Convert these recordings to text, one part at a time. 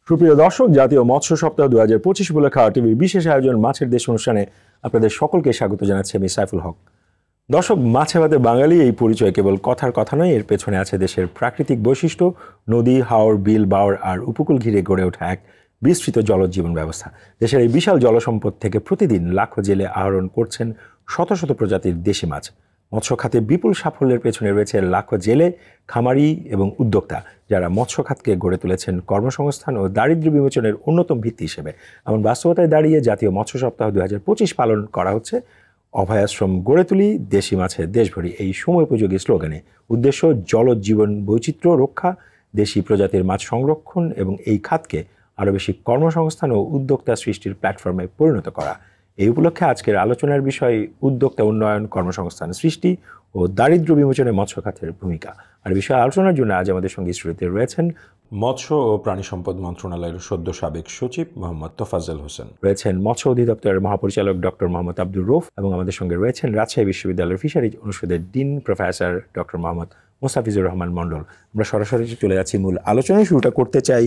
সুপ্রিয় দর্শক, জাতীয় মৎস্য সপ্তাহ 2025 উপলক্ষে টিভির বিশেষ আয়োজন মাছের দেশ অনুষ্ঠানে আপনাদের সকলকে স্বাগত জানাচ্ছি আমি সাইফুল হক। দর্শক, মাছে ভাতে বাঙালি এই পরিচয় কেবল কথার কথা নয়, এর পেছনে আছে দেশের প্রাকৃতিক বৈশিষ্ট্য, নদী, হাওর, বিল, বাওর আর উপকূল ঘিরে গড়ে ওঠা এক বিস্তৃত জলজ জীবন ব্যবস্থা। দেশের এই বিশাল জলসম্পদ থেকে প্রতিদিন লাখো জেলে আহরণ করছেন শত শত প্রজাতির দেশি মাছ। মৎস্য খাতে বিপুল সাফল্যের পেছনে রয়েছে লাখো জেলে, খামারি এবং উদ্যোক্তা, যারা মৎস্য খাতকে গড়ে তুলেছেন কর্মসংস্থান ও দারিদ্র্য বিমোচনের অন্যতম ভিত্তি হিসেবে। এমন বাস্তবতায় দাঁড়িয়ে জাতীয় মৎস্য সপ্তাহ 2025 পালন করা হচ্ছে। অভয়াশ্রম গড়ে তুলি, দেশি মাছের দেশভরি এই সময়োপযোগী স্লোগানে। উদ্দেশ্য জলজ জীবন বৈচিত্র্য রক্ষা, দেশি প্রজাতির মাছ সংরক্ষণ এবং এই খাতকে আরও বেশি কর্মসংস্থান ও উদ্যোক্তা সৃষ্টির প্ল্যাটফর্মে পরিণত করা। এই উপলক্ষে আজকের আলোচনার বিষয় উদ্যোক্তা উন্নয়ন, কর্মসংস্থান সৃষ্টি ও দারিদ্র্য বিমোচনে মৎস্য খাতের ভূমিকা। আর বিষয়ে আলোচনার জন্য আজ আমাদের সঙ্গে স্টুডিওতে রয়েছেন মৎস্য ও প্রাণী সম্পদ মন্ত্রণালয়ের সদ্য সাবেক সচিব মোহাম্মদ তোফাজ্জল হোসেন, রয়েছেন মৎস্য অধিদপ্তরের মহাপরিচালক ডক্টর মোহাম্মদ আব্দুর রৌফ, এবং আমাদের সঙ্গে রয়েছেন রাজশাহী বিশ্ববিদ্যালয়ের ফিশারিজ অনুষদের dean professor doctor Mohammad Mostafizur Rahman Mondal. আমরা সরাসরি চলে যাচ্ছি মূল আলোচনায়। শুরুটা করতে চাই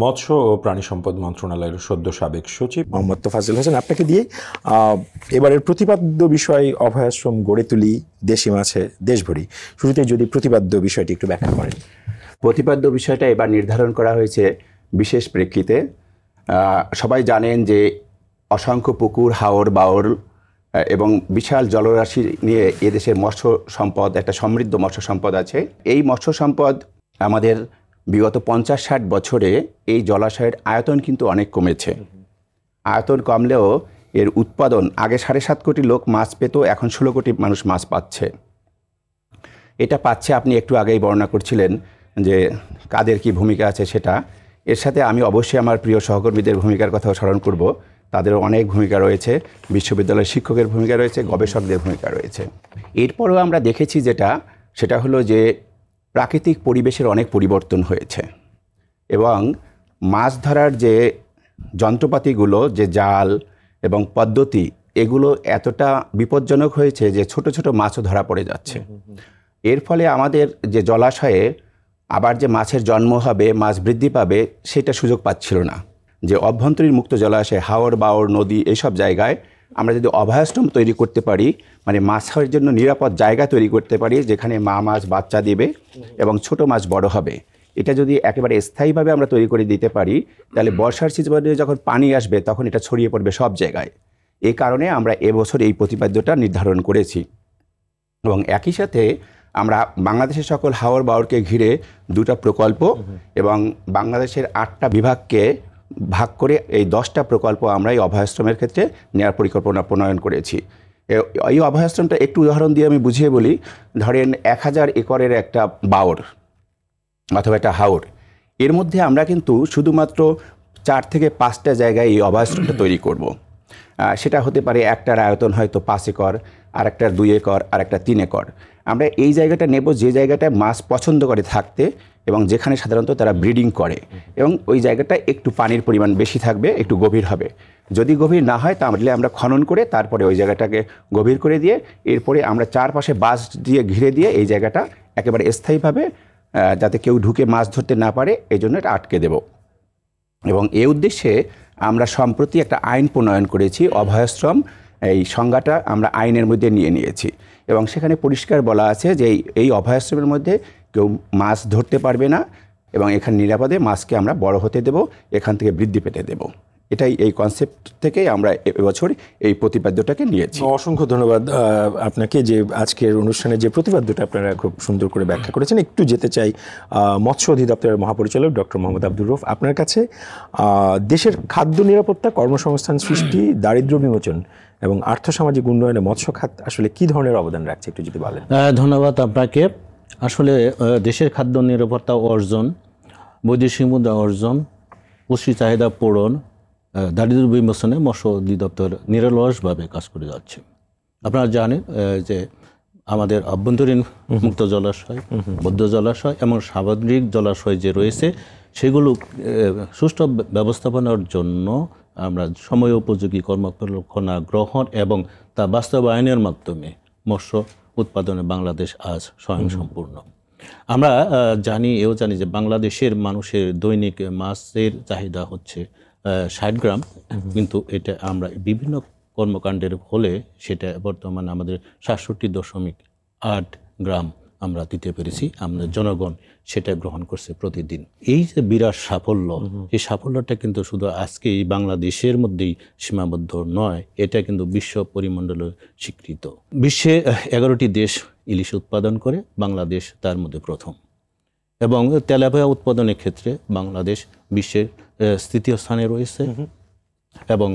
মৎস্য ও প্রাণী সম্পদ মন্ত্রণালয়ের সদ্য সাবেক সচিব মোহাম্মদ তোফাজ্জল হোসেন, আপনাকে দিয়ে এবারের প্রতিপাদ্য বিষয় অভয়াশ্রম গড়ে তুলি, দেশি মাছে দেশভরি। শুরুতে যদি প্রতিপাদ্য বিষয়টি একটু ব্যাখ্যা করেন। প্রতিপাদ্য বিষয়টা এবার নির্ধারণ করা হয়েছে বিশেষ প্রেক্ষিতে। সবাই জানেন যে অসংখ্য পুকুর, হাওর, বাওর এবং বিশাল জলরাশি নিয়ে এদেশের মৎস্য সম্পদ, একটা সমৃদ্ধ মৎস্য সম্পদ আছে। এই মৎস্য সম্পদ আমাদের বিগত 50-60 বছরে এই জলাশয়ের আয়তন কিন্তু অনেক কমেছে। আয়তন কমলেও এর উৎপাদন, আগে 7.5 কোটি লোক মাছ পেত, এখন 16 কোটি মানুষ মাছ পাচ্ছে। এটা পাচ্ছে, আপনি একটু আগেই বর্ণনা করছিলেন যে কাদের কি ভূমিকা আছে সেটা। এর সাথে আমি অবশ্যই আমার প্রিয় সহকর্মীদের ভূমিকার কথাও স্মরণ করব। তাদেরও অনেক ভূমিকা রয়েছে, বিশ্ববিদ্যালয়ের শিক্ষকের ভূমিকা রয়েছে, গবেষকদের ভূমিকা রয়েছে। এরপরেও আমরা দেখেছি সেটা হলো যে প্রাকৃতিক পরিবেশের অনেক পরিবর্তন হয়েছে এবং মাছ ধরার যে যন্ত্রপাতিগুলো, যে জাল এবং পদ্ধতি, এগুলো এতটা বিপজ্জনক হয়েছে যে ছোট ছোট মাছও ধরা পড়ে যাচ্ছে। এর ফলে আমাদের যে জলাশয়ে আবার যে মাছের জন্ম হবে, মাছ বৃদ্ধি পাবে, সেটা সুযোগ পাচ্ছিল না। যে অভ্যন্তরীণ মুক্ত জলাশয়, হাওর, বাওর, নদী, এইসব জায়গায় আমরা যদি অভয়াশ্রম তৈরি করতে পারি, মানে মাছের জন্য নিরাপদ জায়গা তৈরি করতে পারি, যেখানে মা মাছ বাচ্চা দেবে এবং ছোট মাছ বড় হবে, এটা যদি একেবারে স্থায়ীভাবে আমরা তৈরি করে দিতে পারি, তাহলে বর্ষার সিজনে যখন পানি আসবে তখন এটা ছড়িয়ে পড়বে সব জায়গায়। এই কারণে আমরা এবছর এই প্রতিপাদ্যটা নির্ধারণ করেছি। এবং একই সাথে আমরা বাংলাদেশের সকল হাওর বাওরকে ঘিরে 2টা প্রকল্প এবং বাংলাদেশের 8টা বিভাগকে ভাগ করে এই 10টা প্রকল্প আমরা এই অভয়াশ্রমের ক্ষেত্রে নেওয়ার পরিকল্পনা প্রণয়ন করেছি। এই অভয়াশ্রমটা একটু উদাহরণ দিয়ে আমি বুঝিয়ে বলি। ধরেন 1000 একরের একটা বাওর অথবা একটা হাওর, এর মধ্যে আমরা কিন্তু শুধুমাত্র 4 থেকে 5টা জায়গায় এই অভয়াশ্রমটা তৈরি করব। সেটা হতে পারে একটার আয়তন হয়তো 5 একর, আর একটার 2 একর, আর একটা 3 একর। আমরা এই জায়গাটা নেব যে জায়গাটায় মাছ পছন্দ করে থাকতে এবং যেখানে সাধারণত তারা ব্রিডিং করে, এবং ওই জায়গাটা একটু পানির পরিমাণ বেশি থাকবে, একটু গভীর হবে। যদি গভীর না হয় তাহলে আমরা খনন করে তারপরে ওই জায়গাটাকে গভীর করে দিয়ে এরপরে আমরা চারপাশে বাঁশ দিয়ে ঘিরে দিয়ে এই জায়গাটা একেবারে স্থায়ীভাবে যাতে কেউ ঢুকে মাছ ধরতে না পারে, এই জন্য এটা আটকে দেব। এবং এই উদ্দেশ্যে আমরা সম্প্রতি একটা আইন প্রণয়ন করেছি। অভয়াশ্রম এই সংজ্ঞাটা আমরা আইনের মধ্যে নিয়েছি এবং সেখানে পরিষ্কার বলা আছে যে এই অভয়াশ্রমের মধ্যে কেউ মাছ ধরতে পারবে না এবং এখানে নিরাপদে মাছকে আমরা বড় হতে দেব, এখান থেকে বৃদ্ধি পেতে দেব। এটাই এই কনসেপ্ট থেকেই আমরা এবছর এই প্রতিপাদ্যটাকে নিয়েছি। অসংখ্য ধন্যবাদ আপনাকে, যে আজকের অনুষ্ঠানে যে প্রতিপাদ্যটা আপনারা খুব সুন্দর করে ব্যাখ্যা করেছেন। একটু যেতে চাই মৎস্য অধিদপ্তরের মহাপরিচালক ডক্টর মোহাম্মদ আব্দুর রৌফ, আপনার কাছে। দেশের খাদ্য নিরাপত্তা, কর্মসংস্থান সৃষ্টি, দারিদ্র্য বিমোচন এবং আর্থসামাজিক উন্নয়নে মৎস্য খাত আসলে কী ধরনের অবদান রাখছে, একটু যদি বলেন। ধন্যবাদ আপনাকে। আসলে দেশের খাদ্য নিরাপত্তা অর্জন, বৈদেশিক মুদ্রা অর্জন, পুষ্টি চাহিদা পূরণ, দারিদ্র্য বিমোচনে মৎস্য অধিদপ্তর নিরলসভাবে কাজ করে যাচ্ছে। আপনারা জানেন যে আমাদের অভ্যন্তরীণ মুক্ত জলাশয়, বদ্ধ জলাশয় এবং সামুদ্রিক জলাশয় যে রয়েছে, সেগুলো সুষ্ঠু ব্যবস্থাপনার জন্য আমরা সময় উপযোগী কর্মপরিকল্পনা গ্রহণ এবং তা বাস্তবায়নের মাধ্যমে মৎস্য উৎপাদনে বাংলাদেশ আজ স্বয়ংসম্পূর্ণ। আমরা জানি যে বাংলাদেশের মানুষের দৈনিক মাছের চাহিদা হচ্ছে 60 গ্রাম, কিন্তু এটা আমরা বিভিন্ন কর্মকাণ্ডের ফলে সেটা বর্তমানে আমাদের 67.8 গ্রাম আমরা দিতে পেরেছি। আমাদের জনগণ সেটা গ্রহণ করছে প্রতিদিন। এই যে বিরাট সাফল্য, এই সাফল্যটা কিন্তু শুধু আজকে এই বাংলাদেশের মধ্যেই সীমাবদ্ধ নয়, এটা কিন্তু বিশ্ব পরিমণ্ডলে স্বীকৃত। বিশ্বে 11টি দেশ ইলিশ উৎপাদন করে, বাংলাদেশ তার মধ্যে প্রথম। এবং তেলাপিয়া উৎপাদনের ক্ষেত্রে বাংলাদেশ বিশ্বের তৃতীয় স্থানে রয়েছে এবং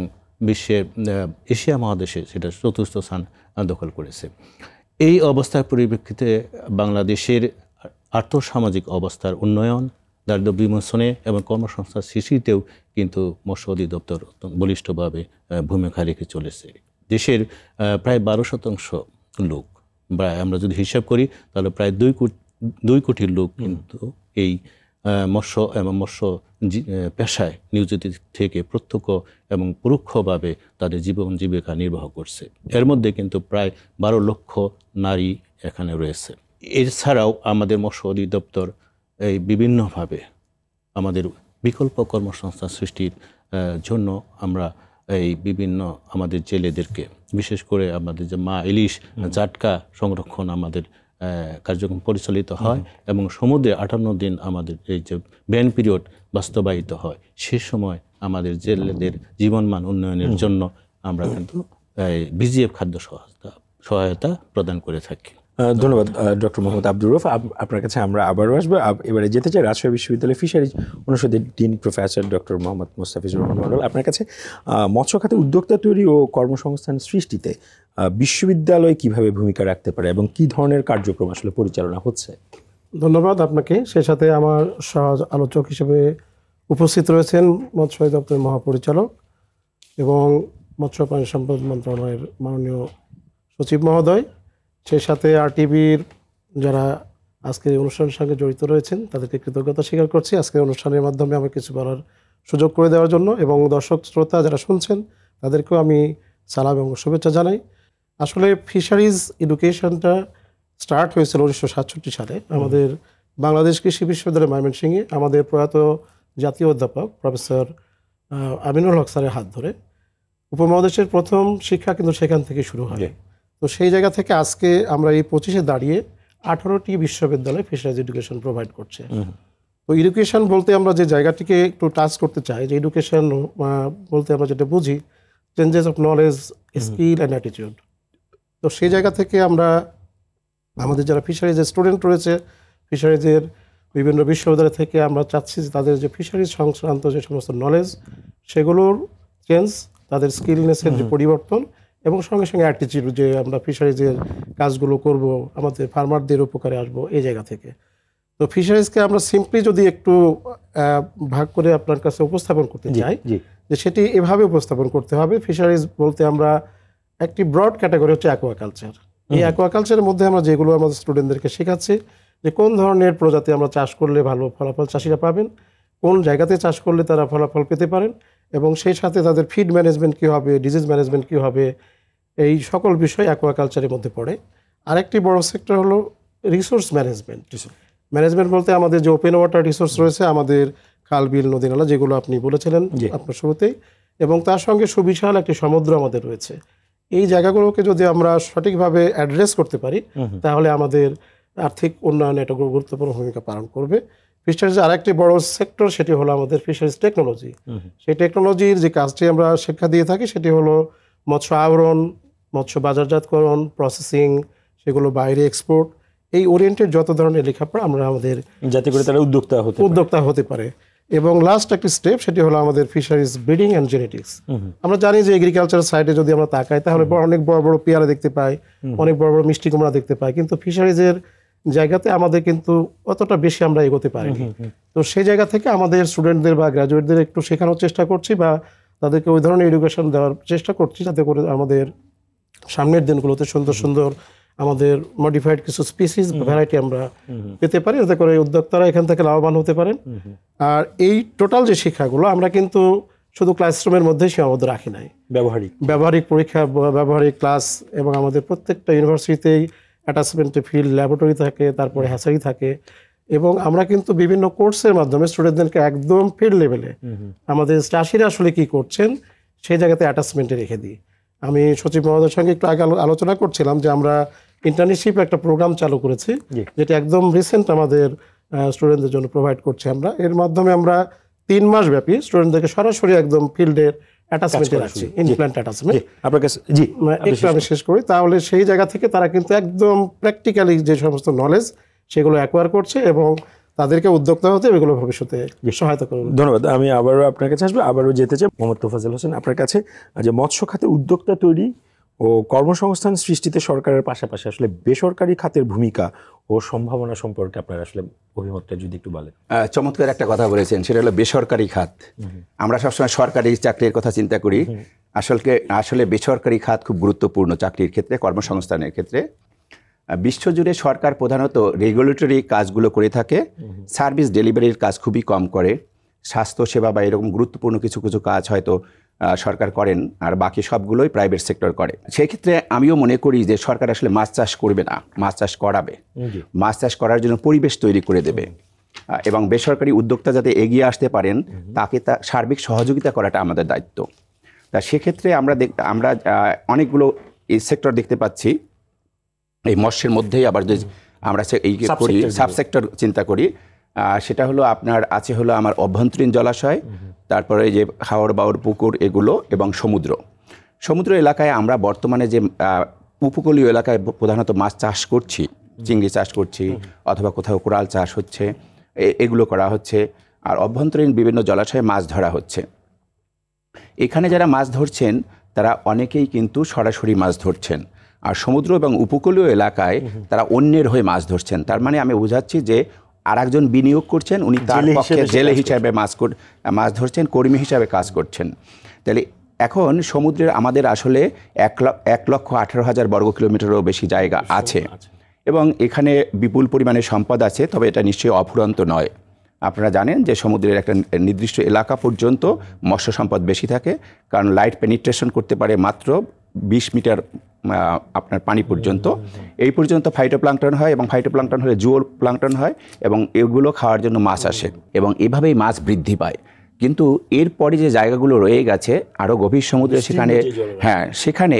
বিশ্বের এশিয়া মহাদেশে সেটা চতুর্থ স্থান দখল করেছে। এই অবস্থার পরিপ্রেক্ষিতে বাংলাদেশের আর্থসামাজিক অবস্থার উন্নয়ন, দারিদ্র্য বিমোচনে এবং কর্মসংস্থান সৃষ্টিতেও কিন্তু মৎস্য অধিদপ্তর বলিষ্ঠভাবে ভূমিকা রেখে চলেছে। দেশের প্রায় 12% লোক, আমরা যদি হিসাব করি তাহলে প্রায় 2 কোটি লোক কিন্তু এই মৎস্য এবং মৎস্য পেশায় নিয়োজিত থেকে প্রত্যক্ষ এবং পরোক্ষভাবে তাদের জীবন জীবিকা নির্বাহ করছে। এর মধ্যে কিন্তু প্রায় 12 লক্ষ নারী এখানে রয়েছে। এছাড়াও আমাদের মৎস্য অধিদপ্তর এই বিভিন্নভাবে আমাদের বিকল্প কর্মসংস্থান সৃষ্টির জন্য আমরা এই বিভিন্ন আমাদের জেলেদেরকে, বিশেষ করে আমাদের যে মা ইলিশ জাটকা সংরক্ষণ আমাদের কার্যক্রম পরিচালিত হয় এবং সমুদ্রে 58 দিন আমাদের এই যে ব্যান পিরিয়ড বাস্তবায়িত হয়, সে সময় আমাদের জেলেদের জীবনমান উন্নয়নের জন্য আমরা কিন্তু বিজিএফ খাদ্য সহায়তা প্রদান করে থাকি। ধন্যবাদ ডক্টর মোহাম্মদ আব্দুর রউফ। আপনার কাছে আমরা আবারও আসবো। এবারে যেতে চাই রাজশাহী বিশ্ববিদ্যালয়ের ফিশারিজ অনুষদের dean professor doctor Mohammad Mostafizur Rahman Mondal. আপনার কাছে মৎস্য খাতে উদ্যোক্তা তৈরি ও কর্মসংস্থান সৃষ্টিতে বিশ্ববিদ্যালয় কিভাবে ভূমিকা রাখতে পারে এবং কি ধরনের কার্যক্রম আসলে পরিচালনা হচ্ছে? ধন্যবাদ আপনাকে। সেই সাথে আমার সহ আলোচক হিসেবে উপস্থিত রয়েছেন মৎস্য অধিদপ্তরের মহাপরিচালক এবং মৎস্য প্রাণী সম্পদ মন্ত্রণালয়ের মাননীয় সচিব মহোদয়, সেই সাথে আরটিভির যারা আজকের এই অনুষ্ঠানের সঙ্গে জড়িত রয়েছেন তাদেরকে কৃতজ্ঞতা স্বীকার করছি আজকের অনুষ্ঠানের মাধ্যমে আমি কিছু বলার সুযোগ করে দেওয়ার জন্য, এবং দর্শক শ্রোতা যারা শুনছেন তাদেরকেও আমি সালাম এবং শুভেচ্ছা জানাই। আসলে ফিশারিজ এডুকেশনটা স্টার্ট হয়েছিল 1967 সালে আমাদের বাংলাদেশ কৃষি বিশ্ববিদ্যালয় ময়মনসিংহে আমাদের প্রয়াত জাতীয় অধ্যাপক প্রফেসর আমিনুল হক স্যারের হাত ধরে। উপমহাদেশের প্রথম শিক্ষা কিন্তু সেখান থেকে শুরু হয়। তো সেই জায়গা থেকে আজকে আমরা এই 25-এ দাঁড়িয়ে 18টি বিশ্ববিদ্যালয় ফিশারিজ এডুকেশন প্রোভাইড করছে। তো এডুকেশন বলতে আমরা যে জায়গাটিকে একটু টাচ করতে চাই, যে এডুকেশন বলতে আমরা যেটা বুঝি changes of knowledge, skill and attitude. তো সেই জায়গা থেকে আমরা আমাদের যারা ফিশারিজের স্টুডেন্ট রয়েছে, ফিশারিজের বিভিন্ন বিশ্ববিদ্যালয় থেকে আমরা চাচ্ছি যে তাদের যে ফিশারিজ সংক্রান্ত যে সমস্ত নলেজ সেগুলোর চেঞ্জ, তাদের স্কিলনেসের যে পরিবর্তন এবং সঙ্গে সঙ্গে অ্যাটিটিউড, যে আমরা ফিশারিজের কাজগুলো করব, আমাদের ফার্মারদের উপকারে আসবো এই জায়গা থেকে। তো ফিশারিজকে আমরা সিম্পলি যদি একটু ভাগ করে আপনার কাছে উপস্থাপন করতে চাই, যে সেটি এভাবে উপস্থাপন করতে হবে। ফিশারিজ বলতে আমরা একটি ব্রড ক্যাটাগরি হচ্ছে অ্যাকোয়াকালচার। এই অ্যাকোয়াকালচারের মধ্যে আমরা যেগুলো আমাদের স্টুডেন্টদেরকে শেখাচ্ছি যে কোন ধরনের প্রজাতি আমরা চাষ করলে ভালো ফলাফল চাষিরা পাবেন, কোন জায়গাতে চাষ করলে তারা ফলাফল পেতে পারেন, এবং সেই সাথে তাদের ফিড ম্যানেজমেন্ট কী হবে, ডিজিজ ম্যানেজমেন্ট কী হবে, এই সকল বিষয় অ্যাকোয়াকালচারের মধ্যে পড়ে। আরেকটি বড় সেক্টর হলো রিসোর্স ম্যানেজমেন্ট। ম্যানেজমেন্ট বলতে আমাদের যে ওপেন ওয়াটার রিসোর্স রয়েছে, আমাদের খাল, বিল, নদী, নালা, যেগুলো আপনি বলেছিলেন আপনার শুরুতেই, এবং তার সঙ্গে সুবিশাল একটি সমুদ্র আমাদের রয়েছে। এই জায়গাগুলোকে যদি আমরা সঠিকভাবে অ্যাড্রেস করতে পারি তাহলে আমাদের আর্থিক উন্নয়নে একটা গুরুত্বপূর্ণ ভূমিকা পালন করবে। ফিশারিজ আরেকটি বড় সেক্টর, সেটি হলো আমাদের ফিশারিজ টেকনোলজি। সেই টেকনোলজির যে কাজটি আমরা শিক্ষা দিয়ে থাকি সেটি হলো মৎস্য আহরণ, মৎস্য বাজারজাতকরণ, প্রসেসিং, সেগুলো বাইরে এক্সপোর্ট, এই ওরিয়েন্টেড যত ধরনের লেখাপড়া আমরা আমাদের, যাতে করে তারা উদ্যোক্তা হতে পারে। এবং লাস্ট একটি স্টেপ সেটি হলো আমাদের ফিশারিজ ব্রিডিং অ্যান্ড জেনেটিক্স। আমরা জানি যে এগ্রিকালচার সাইডে যদি আমরা তাকাই তাহলে অনেক বড় বড় পেয়ারা দেখতে পাই, অনেক বড় বড় মিষ্টি কুমড়া দেখতে পাই, কিন্তু ফিশারিজের জায়গাতে আমাদের কিন্তু অতটা বেশি আমরা এগোতে পারিনি। তো সেই জায়গা থেকে আমাদের স্টুডেন্টদের বা গ্র্যাজুয়েটদের একটু শেখানোর চেষ্টা করছি বা তাদেরকে ওই ধরনের এডুকেশন দেওয়ার চেষ্টা করছি যাতে করে আমাদের সামনের দিনগুলোতে সুন্দর সুন্দর আমাদের মডিফাইড কিছু স্পিসিস ভ্যারাইটি আমরা পেতে পারি, যাতে করে উদ্যোক্তারা এখান থেকে লাভবান হতে পারেন। আর এই টোটাল যে শিক্ষাগুলো আমরা কিন্তু শুধু ক্লাসরুমের মধ্যেই সীমাবদ্ধ রাখি নাই, ব্যবহারিক পরীক্ষা, ব্যবহারিক ক্লাস, এবং আমাদের প্রত্যেকটা ইউনিভার্সিটিতেই অ্যাটাচমেন্টে ফিল্ড ল্যাবরেটরি থাকে, তারপরে হ্যাচারি থাকে, এবং আমরা কিন্তু বিভিন্ন কোর্সের মাধ্যমে স্টুডেন্টদেরকে একদম ফিল্ড লেভেলে আমাদের চাষিরা আসলে কি করছেন সেই জায়গাতে অ্যাটাচমেন্টে রেখে দিই। আমি সচিব মহোদয়ের সঙ্গে একটু আগে আলোচনা করছিলাম যে আমরা ইন্টার্নশিপ একটা প্রোগ্রাম চালু করেছি, যেটা একদম রিসেন্ট আমাদের স্টুডেন্টদের জন্য প্রোভাইড করছি আমরা। এর মাধ্যমে আমরা 3 মাস ব্যাপী স্টুডেন্টদেরকে সরাসরি একদম ফিল্ডের অ্যাটাচমেন্টে রাখছি, ইনপ্ল্যান্ট অ্যাটাচমেন্ট। আপনার কাছে জি একটু আমি শেষ করি, তাহলে সেই জায়গা থেকে তারা কিন্তু একদম প্র্যাকটিক্যালি যে সমস্ত নলেজ সেগুলো অ্যাকোয়ার করছে এবং তাদেরকে উদ্যোক্তা হতে এগুলো ভবিষ্যতে সহায়তা করবে। ধন্যবাদ। আমি আবারও আপনার কাছে আসবো, আবারও যেতে চাই মোহাম্মদ তোফাজ্জল হোসেন আপনার কাছে, যে মৎস্য খাতে উদ্যোক্তা তৈরি ও কর্মসংস্থান সৃষ্টিতে সরকারের পাশাপাশি আসলে বেসরকারি খাতের ভূমিকা ও সম্ভাবনা সম্পর্কে আপনার আসলে অভিমতটা যদি একটু বলেন। চমৎকার একটা কথা বলেছেন, সেটা হলো বেসরকারি খাত। আমরা সবসময় সরকারি চাকরির কথা চিন্তা করি, আসলে বেসরকারি খাত খুব গুরুত্বপূর্ণ চাকরির ক্ষেত্রে, কর্মসংস্থানের ক্ষেত্রে। বিশ্বজুড়ে সরকার প্রধানত রেগুলেটরি কাজগুলো করে থাকে, সার্ভিস ডেলিভারির কাজ খুবই কম করে। স্বাস্থ্যসেবা বা এরকম গুরুত্বপূর্ণ কিছু কিছু কাজ হয়তো সরকার করেন, আর বাকি সবগুলোই প্রাইভেট সেক্টর করে। সেই ক্ষেত্রে আমিও মনে করি যে সরকার আসলে মাছ চাষ করবে না, মাছ চাষ করাবে, মাছ চাষ করার জন্য পরিবেশ তৈরি করে দেবে, এবং বেসরকারি উদ্যোক্তা যাতে এগিয়ে আসতে পারেন তাকে সার্বিক সহযোগিতা করাটা আমাদের দায়িত্ব। তা সেক্ষেত্রে আমরা অনেকগুলো এই সেক্টর দেখতে পাচ্ছি। এই মৎস্যের মধ্যেই আবার যদি আমরা এই করি সাবসেক্টর চিন্তা করি, সেটা হলো আপনার আছে হলো আমার অভ্যন্তরীণ জলাশয়, তারপরে যে হাওর বাওর পুকুর এগুলো, এবং সমুদ্র এলাকায় আমরা বর্তমানে যে উপকূলীয় এলাকায় প্রধানত মাছ চাষ করছি, চিংড়ি চাষ করছি, অথবা কোথাও কোরাল চাষ হচ্ছে, এগুলো করা হচ্ছে। আর অভ্যন্তরীণ বিভিন্ন জলাশয়ে মাছ ধরা হচ্ছে। এখানে যারা মাছ ধরছেন তারা অনেকেই কিন্তু সরাসরি মাছ ধরছেন, আর সমুদ্র এবং উপকূলীয় এলাকায় তারা অন্যের হয়ে মাছ ধরছেন। তার মানে আমি বোঝাচ্ছি যে আর একজন বিনিয়োগ করছেন, উনি তার পক্ষে জেলে হিসাবে মাছ ধরছেন, কর্মী হিসাবে কাজ করছেন। তাহলে এখন সমুদ্রের আমাদের আসলে 1,18,000 বর্গ কিলোমিটারও বেশি জায়গা আছে, এবং এখানে বিপুল পরিমাণে সম্পদ আছে, তবে এটা নিশ্চয়ই অফুরন্ত নয়। আপনারা জানেন যে সমুদ্রের একটা নির্দিষ্ট এলাকা পর্যন্ত মৎস্য সম্পদ বেশি থাকে, কারণ লাইট পেনিট্রেশন করতে পারে মাত্র 20 মিটার আপনার পানি পর্যন্ত। এই পর্যন্ত ফাইটোপ্লাঙ্কটন হয়, এবং ফাইটোপ্লাঙ্কটন হলে জুও প্লাঙ্কটন হয়, এবং এগুলো খাওয়ার জন্য মাছ আসে, এবং এভাবেই মাছ বৃদ্ধি পায়। কিন্তু এরপরে যে জায়গাগুলো রয়ে গেছে আরও গভীর সমুদ্রে, সেখানে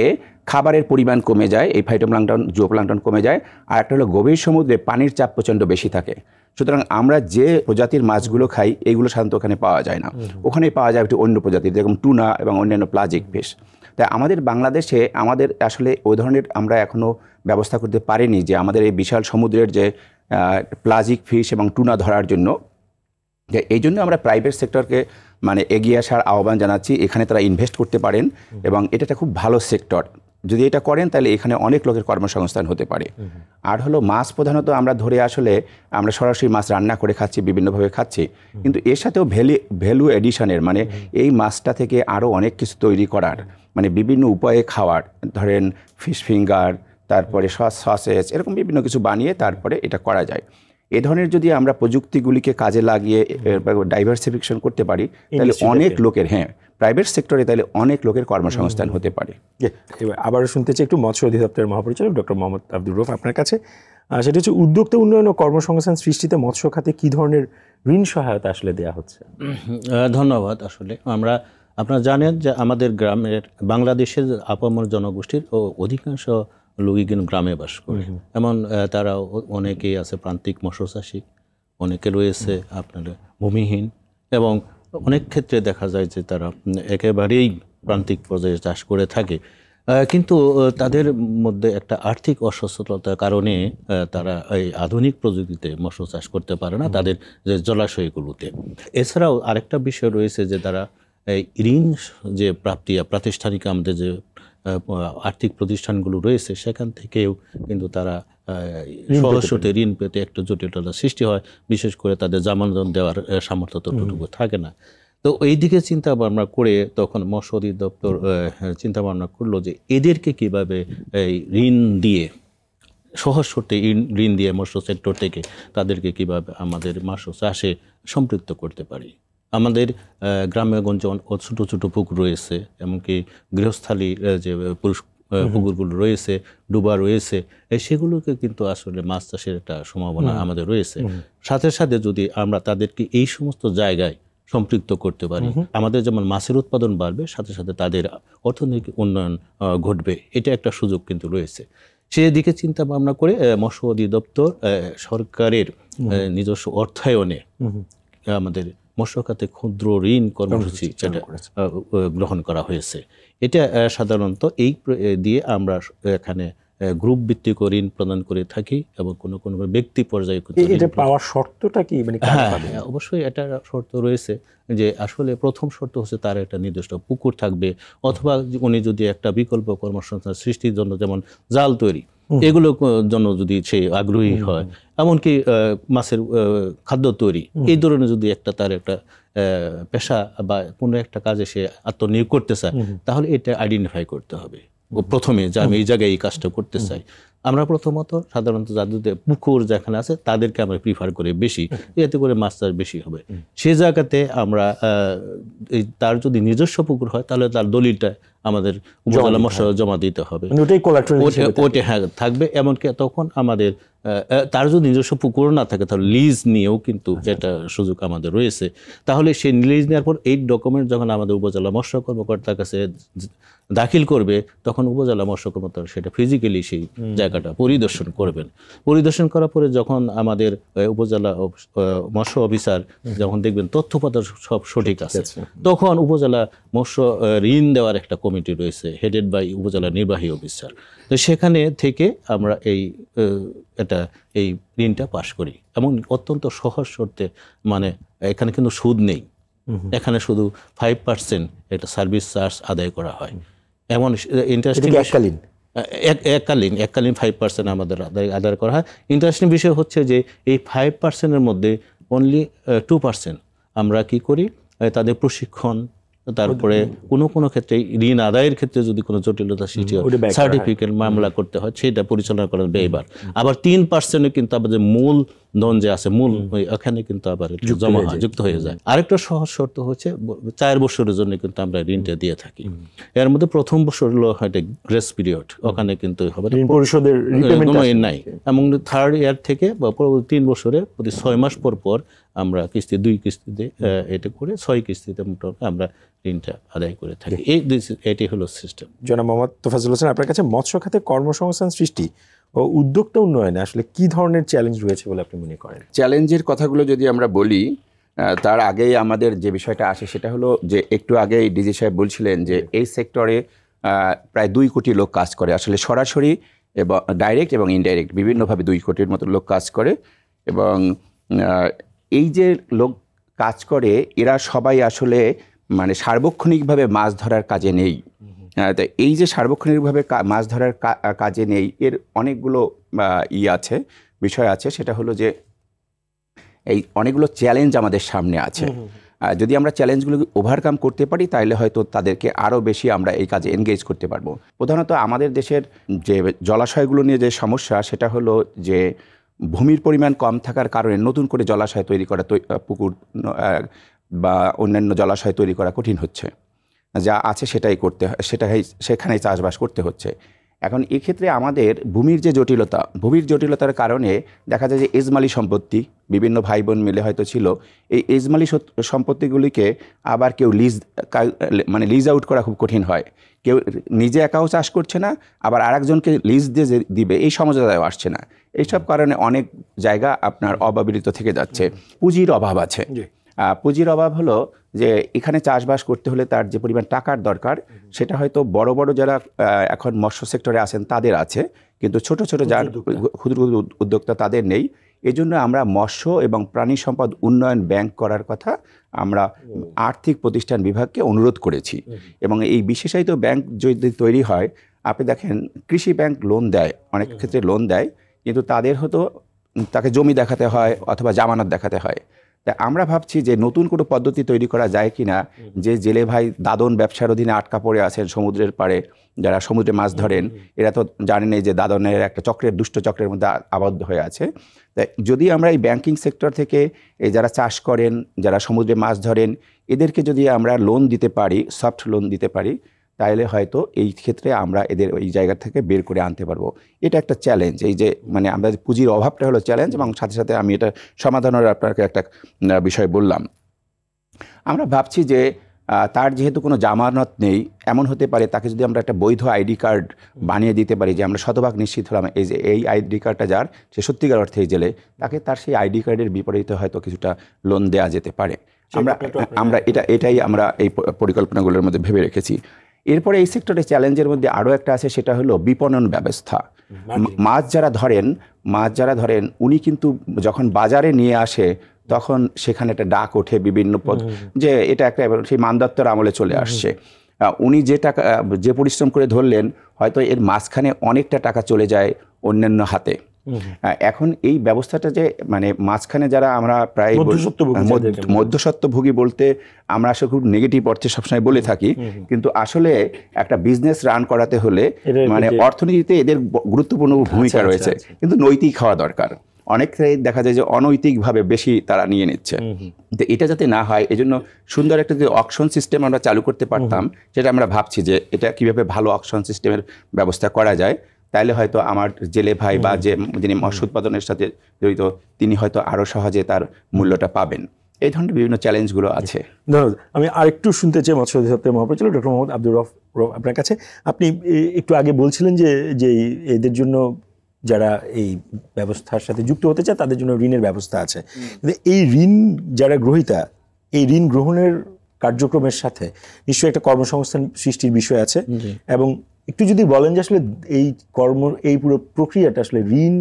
খাবারের পরিমাণ কমে যায়, এই ফাইটোপ্লাঙ্কটন জুও প্লাঙ্কটন কমে যায়। আর একটা হলো গভীর সমুদ্রে পানির চাপ প্রচণ্ড বেশি থাকে, সুতরাং আমরা যে প্রজাতির মাছগুলো খাই এইগুলো সাধারণত ওখানে পাওয়া যায় না, ওখানে পাওয়া যায় একটু অন্য প্রজাতির, যেরকম টুনা এবং অন্যান্য প্লাজিক ফিশ। তাই আমাদের বাংলাদেশে আমাদের আসলে ওই ধরনের আমরা এখনও ব্যবস্থা করতে পারিনি যে আমাদের এই বিশাল সমুদ্রের যে প্লাজিক ফিশ এবং টুনা ধরার জন্য। এই জন্য আমরা প্রাইভেট সেক্টরকে এগিয়ে আসার আহ্বান জানাচ্ছি, এখানে তারা ইনভেস্ট করতে পারেন, এবং এটা একটা খুব ভালো সেক্টর। যদি এটা করেন তাহলে এখানে অনেক লোকের কর্মসংস্থান হতে পারে। আর হলো মাছ প্রধানত আমরা ধরে আসলে আমরা সরাসরি মাছ রান্না করে খাচ্ছি, বিভিন্নভাবে খাচ্ছি, কিন্তু এর সাথেও ভ্যালু এডিশনের এই মাছটা থেকে আরও অনেক কিছু তৈরি করার, বিভিন্ন উপায়ে খাওয়ার, ধরেন ফিশ ফিঙ্গার, তারপরে সসেজ, এরকম বিভিন্ন কিছু বানিয়ে তারপরে এটা করা যায়। এ ধরনের যদি আমরা প্রযুক্তিগুলিকে কাজে লাগিয়ে ডাইভার্সিফিকেশন করতে পারি তাহলে অনেক লোকের প্রাইভেট সেক্টরে তাহলে অনেক লোকের কর্মসংস্থান হতে পারে। আবারও শুনতে চাই একটু মৎস্য অধিদপ্তরের মহাপরিচালক ডক্টর মোহাম্মদ আব্দুর রউফ আপনার কাছে, সেটা হচ্ছে উদ্যোক্তা উন্নয়ন ও কর্মসংস্থান সৃষ্টিতে মৎস্য খাতে কী ধরনের ঋণ সহায়তা আসলে দেওয়া হচ্ছে? ধন্যবাদ। আসলে আপনারা জানেন যে আমাদের গ্রামের বাংলাদেশের আপামর জনগোষ্ঠীর অধিকাংশ লোকই কিন্তু গ্রামে বাস করে, এমন তারা অনেকেই আছে প্রান্তিক মৎস্যচাষী, অনেকে রয়েছে আপনার ভূমিহীন, এবং অনেক ক্ষেত্রে দেখা যায় যে তারা একেবারেই প্রান্তিক পর্যায়ে চাষ করে থাকে, কিন্তু তাদের মধ্যে একটা আর্থিক অসচ্ছলতার কারণে তারা এই আধুনিক প্রযুক্তিতে মৎস্য চাষ করতে পারে না তাদের যে জলাশয়গুলোতে। এছাড়াও আরেকটা বিষয় রয়েছে যে তারা এই ঋণ যে প্রাপ্তি, প্রাতিষ্ঠানিক আমাদের যে আর্থিক প্রতিষ্ঠানগুলো রয়েছে সেখান থেকেও কিন্তু তারা সহজতে ঋণ পেতে একটু জটিলতা সৃষ্টি হয়, বিশেষ করে তাদের জামানত দেওয়ার সামর্থ্য ততটুকু থাকে না। তো এই দিকে চিন্তা ভাবনা করে তখন মৎস্য অধিদপ্তর চিন্তা ভাবনা করলো যে এদেরকে কিভাবে এই ঋণ দিয়ে, সহজ শর্তে ঋণ দিয়ে মৎস্য সেক্টর থেকে তাদেরকে কিভাবে আমাদের মৎস্য চাষে সম্পৃক্ত করতে পারি। আমাদের গ্রামে গঞ্জে ছোটো ছোটো পুকুর রয়েছে, এমনকি গৃহস্থালী যে পুরুষ পুকুরগুলো রয়েছে, ডুবা রয়েছে, সেগুলোকে কিন্তু আসলে মাছ চাষের একটা সম্ভাবনা আমাদের রয়েছে। সাথে সাথে যদি আমরা তাদেরকে এই সমস্ত জায়গায় সম্পৃক্ত করতে পারি, আমাদের যেমন মাছের উৎপাদন বাড়বে, সাথে সাথে তাদের অর্থনৈতিক উন্নয়ন ঘটবে, এটা একটা সুযোগ কিন্তু রয়েছে। সেদিকে চিন্তা ভাবনা করে মৎস্য অধিদপ্তর সরকারের নিজস্ব অর্থায়নে আমাদের মৎস্য খাতে ক্ষুদ্র ঋণ কর্মসূচি যেটা গ্রহণ করা হয়েছে। এটা সাধারণত এই দিয়ে আমরা এখানে গ্রুপ ভিত্তিক ঋণ প্রদান করে থাকি এবং কোনো কোনো ব্যক্তি পর্যায়ে এটা পাওয়ার শর্তটা কি, মানে অবশ্যই এটা শর্ত রয়েছে যে আসলে প্রথম শর্ত হচ্ছে তার একটা নির্দিষ্ট পুকুর থাকবে, অথবা উনি যদি একটা বিকল্প কর্মসংস্থান সৃষ্টির জন্য যেমন জাল তৈরি এগুলোর জন্য যদি সে আগ্রহী হয়, এমনকি মাছের খাদ্য তৈরি, এই ধরনের যদি একটা তার একটা পেশা বা কোনো একটা কাজে সে আত্মনিয়োগ করতে চায়, তাহলে এটা আইডেন্টিফাই করতে হবে প্রথমে যে আমি এই জায়গায় এই কাজটা করতে চাই। আমরা প্রথমত সাধারণত যাদের পুকুর যেখানে আছে তাদেরকে আমরা প্রিফার করি বেশি, এতে করে মাছ চাষ বেশি হবে। সে জায়গাতে আমরা তার যদি নিজস্ব পুকুর হয় তাহলে তার দলিলটা আমাদের উপজেলা মৎস্য জমা দিতে হবে, ওটা হ্যাঁ থাকবে। এমনকি তখন আমাদের তার যদি নিজস্ব পুকুর না থাকে তাহলে লিজ নিয়েও কিন্তু এটা সুযোগ আমাদের রয়েছে। তাহলে সেই লিজ নেওয়ার পর এই ডকুমেন্ট যখন আমাদের উপজেলা মৎস্য কর্মকর্তার কাছে দাখিল করবে, তখন উপজেলা মৎস্য কর্মকর্তা সেটা ফিজিক্যালি সেই জায়গাটা পরিদর্শন করবেন। পরিদর্শন করার পরে যখন আমাদের উপজেলা মৎস্য অফিসার যখন দেখবেন তথ্যপত্র সব সঠিক আছে, তখন উপজেলা মৎস্য ঋণ দেওয়ার একটা কমিটি রয়েছে হেডেড বাই উপজেলা নির্বাহী অফিসার। তো সেখানে থেকে আমরা এই ঋণটা পাশ করি এবং অত্যন্ত সহজ শর্তে, মানে এখানে কিন্তু সুদ নেই, এখানে শুধু 5% একটা সার্ভিস চার্জ আদায় করা হয়। এমন ইন্টারেস্টিং এককালীন 5% আমাদের আদায় করা হয়। ইন্টারেস্টিং বিষয় হচ্ছে যে এই 5%-এর মধ্যে অনলি 2% আমরা কি করি, তাদের প্রশিক্ষণ, তারপরে কোনো ক্ষেত্রে ঋণ আদায়ের ক্ষেত্রে যদি কোনো জটিলতা সৃষ্টি হয়, সার্টিফিকেট মামলা করতে হয়, সেটা পরিচালনা করার ব্যয়ভার। আবার 3% কিন্তু আমাদের মূল ধন যে আছে, মূল ওখানে কিন্তু আবার জমা হয়, যুক্ত হয়ে যায়। আরেকটা সহজ শর্ত হচ্ছে 4 বছরের জন্য কিন্তু আমরা ঋণটা দিয়ে থাকি। এর মধ্যে প্রথম বছর হলো একটা গ্রেস পিরিয়ড, ওখানে কিন্তু হবে পরিশোধের কোনো নাই, এবং থার্ড ইয়ার থেকে বা 3 বছরে প্রতি 6 মাস পর পর আমরা কিস্তি 2 কিস্তিতে এটা করে 6 কিস্তিতে মোটামুটি আমরা ঋণটা আদায় করে থাকি। এটি হলো সিস্টেম। জনাব মোহাম্মদ তোফাজ্জল হোসেন, আপনার কাছে মৎস্য খাতে কর্মসংস্থান সৃষ্টি ও উদ্যোক্তা উন্নয়নে আসলে কি ধরনের চ্যালেঞ্জ রয়েছে বলে আপনি মনে করেন? চ্যালেঞ্জের কথাগুলো যদি আমরা বলি, তার আগেই আমাদের যে বিষয়টা আসে সেটা হলো যে একটু আগেই ডিজি সাহেব বলছিলেন যে এই সেক্টরে প্রায় 2 কোটি লোক কাজ করে। আসলে সরাসরি এবং ডাইরেক্ট এবং ইনডাইরেক্ট বিভিন্নভাবে 2 কোটির মতো লোক কাজ করে। এবং এই যে লোক কাজ করে এরা সবাই আসলে মানে সার্বক্ষণিকভাবে মাছ ধরার কাজে নেই। তো এই যে সার্বক্ষণিকভাবে মাছ ধরার কাজে নেই, এর অনেকগুলো আছে, বিষয় আছে। সেটা হলো যে এই অনেকগুলো চ্যালেঞ্জ আমাদের সামনে আছে। যদি আমরা চ্যালেঞ্জগুলো ওভারকাম করতে পারি তাহলে হয়তো তাদেরকে আরও বেশি আমরা এই কাজে এনগেজ করতে পারবো। প্রধানত আমাদের দেশের যে জলাশয়গুলো নিয়ে যে সমস্যা, সেটা হলো যে ভূমির পরিমাণ কম থাকার কারণে নতুন করে জলাশয় তৈরি করা, পুকুর বা অন্যান্য জলাশয় তৈরি করা কঠিন হচ্ছে। যা আছে সেখানেই চাষবাস করতে হচ্ছে। এখন এক্ষেত্রে আমাদের ভূমির জটিলতার কারণে দেখা যায় যে এজমালি সম্পত্তি বিভিন্ন ভাই বোন মিলে হয়তো ছিল, এই এজমালি সম্পত্তিগুলিকে আবার কেউ লিজ আউট করা খুব কঠিন হয়। কেউ নিজে একাও চাষ করছে না, আবার আরেকজনকে লিজ দিয়ে দিবে এই সমঝোতায় আসছে না। এইসব কারণে অনেক জায়গা আপনার অব্যবহৃত থেকে যাচ্ছে। পুঁজির অভাব আছে। পুঁজির অভাব হলো যে এখানে চাষবাস করতে হলে তার যে পরিমাণ টাকার দরকার, সেটা হয়তো বড় বড় যারা এখন মৎস্য সেক্টরে আছেন তাদের আছে, কিন্তু ছোট যারা ক্ষুদ্র উদ্যোক্তা তাদের নেই। এজন্য আমরা মৎস্য এবং প্রাণী সম্পদ উন্নয়ন ব্যাংক করার কথা আমরা আর্থিক প্রতিষ্ঠান বিভাগকে অনুরোধ করেছি। এবং এই বিশেষায়িত ব্যাংক যদি তৈরি হয়, আপনি দেখেন কৃষি ব্যাংক লোন দেয়, অনেক ক্ষেত্রে লোন দেয়, কিন্তু তাদের হয়তো তাকে জমি দেখাতে হয় অথবা জামানত দেখাতে হয়। তাই আমরা ভাবছি যে নতুন কোনো পদ্ধতি তৈরি করা যায় কি না, যে জেলে ভাই দাদন ব্যবসার অধীনে আটকা পড়ে আছেন সমুদ্রের পাড়ে, যারা সমুদ্রে মাছ ধরেন, এরা তো জানেনই যে দাদনের একটা দুষ্ট চক্রের মধ্যে আবদ্ধ হয়ে আছে। তাই যদি আমরা এই ব্যাংকিং সেক্টর থেকে এই যারা চাষ করেন, যারা সমুদ্রে মাছ ধরেন, এদেরকে যদি আমরা লোন দিতে পারি, সফট লোন দিতে পারি, তাইলে হয়তো এই ক্ষেত্রে আমরা এদের ওই জায়গা থেকে বের করে আনতে পারবো। এটা একটা চ্যালেঞ্জ, এই যে মানে আমরা পুঁজির অভাবটা হলো চ্যালেঞ্জ, এবং সাথে সাথে আমি এটা সমাধানের আপনাকে একটা বিষয় বললাম। আমরা ভাবছি যে তার যেহেতু কোনো জামানত নেই, এমন হতে পারে তাকে যদি আমরা একটা বৈধ আইডি কার্ড বানিয়ে দিতে পারি, যে আমরা শতভাগ নিশ্চিত হলাম এই যে এই আইডি কার্ডটা যার, সে সত্যিকার অর্থে জেলে, তাকে তার সেই আইডি কার্ডের বিপরীতে হয়তো কিছুটা লোন দেওয়া যেতে পারে। আমরা এটাই আমরা এই পরিকল্পনাগুলোর মধ্যে ভেবে রেখেছি। এরপরে এই সেক্টরের চ্যালেঞ্জের মধ্যে আরও একটা আছে, সেটা হলো বিপণন ব্যবস্থা। মাছ যারা ধরেন উনি কিন্তু যখন বাজারে নিয়ে আসে তখন সেখানে একটা ডাক ওঠে বিভিন্ন পদ, যে এটা একটা সেই মানদত্তর আমলে চলে আসছে। উনি যে পরিশ্রম করে ধরলেন, হয়তো এর মাঝখানে অনেকটা টাকা চলে যায় অন্যান্য হাতে। এখন এই ব্যবস্থাটা যে মানে মাঝখানে যারা আমরা প্রায় মধ্যস্বত্বভোগী বলতে আমরা আসলে খুব নেগেটিভ অর্থে সবসময় বলে থাকি, কিন্তু আসলে একটা বিজনেস রান করাতে হলে মানে অর্থনীতিতে এদের গুরুত্বপূর্ণ ভূমিকা রয়েছে, কিন্তু নৈতিক হওয়া দরকার। অনেকটাই দেখা যায় যে অনৈতিকভাবে বেশি তারা নিয়ে নিচ্ছে। তো এটা যাতে না হয়, এজন্য সুন্দর একটা যদি অকশন সিস্টেম আমরা চালু করতে পারতাম, সেটা আমরা ভাবছি যে এটা কিভাবে ভালো অকশন সিস্টেমের ব্যবস্থা করা যায়। তাইলে হয়তো আমার জেলে ভাই বা যিনি মৎস্য উৎপাদনের সাথে জড়িত, তিনি হয়তো আরও সহজে তার মূল্যটা পাবেন। এই ধরনের বিভিন্ন চ্যালেঞ্জগুলো আছে। ধন্যবাদ। আমি আরেকটু শুনতে চাই মৎস্য অধিদপ্তরের মহাপরিচালক ডক্টর মোহাম্মদ আব্দুর রউফ আপনার কাছে। আপনি একটু আগে বলছিলেন যে এদের জন্য যারা এই ব্যবস্থার সাথে যুক্ত হতে চায় তাদের জন্য ঋণের ব্যবস্থা আছে, কিন্তু এই ঋণ যারা গ্রহীতা, এই ঋণ গ্রহণের কার্যক্রমের সাথে নিশ্চয়ই একটা কর্মসংস্থান সৃষ্টির বিষয় আছে। এবং একটু যদি বলেন যে আসলে এই পুরো প্রক্রিয়াটা আসলে ঋণ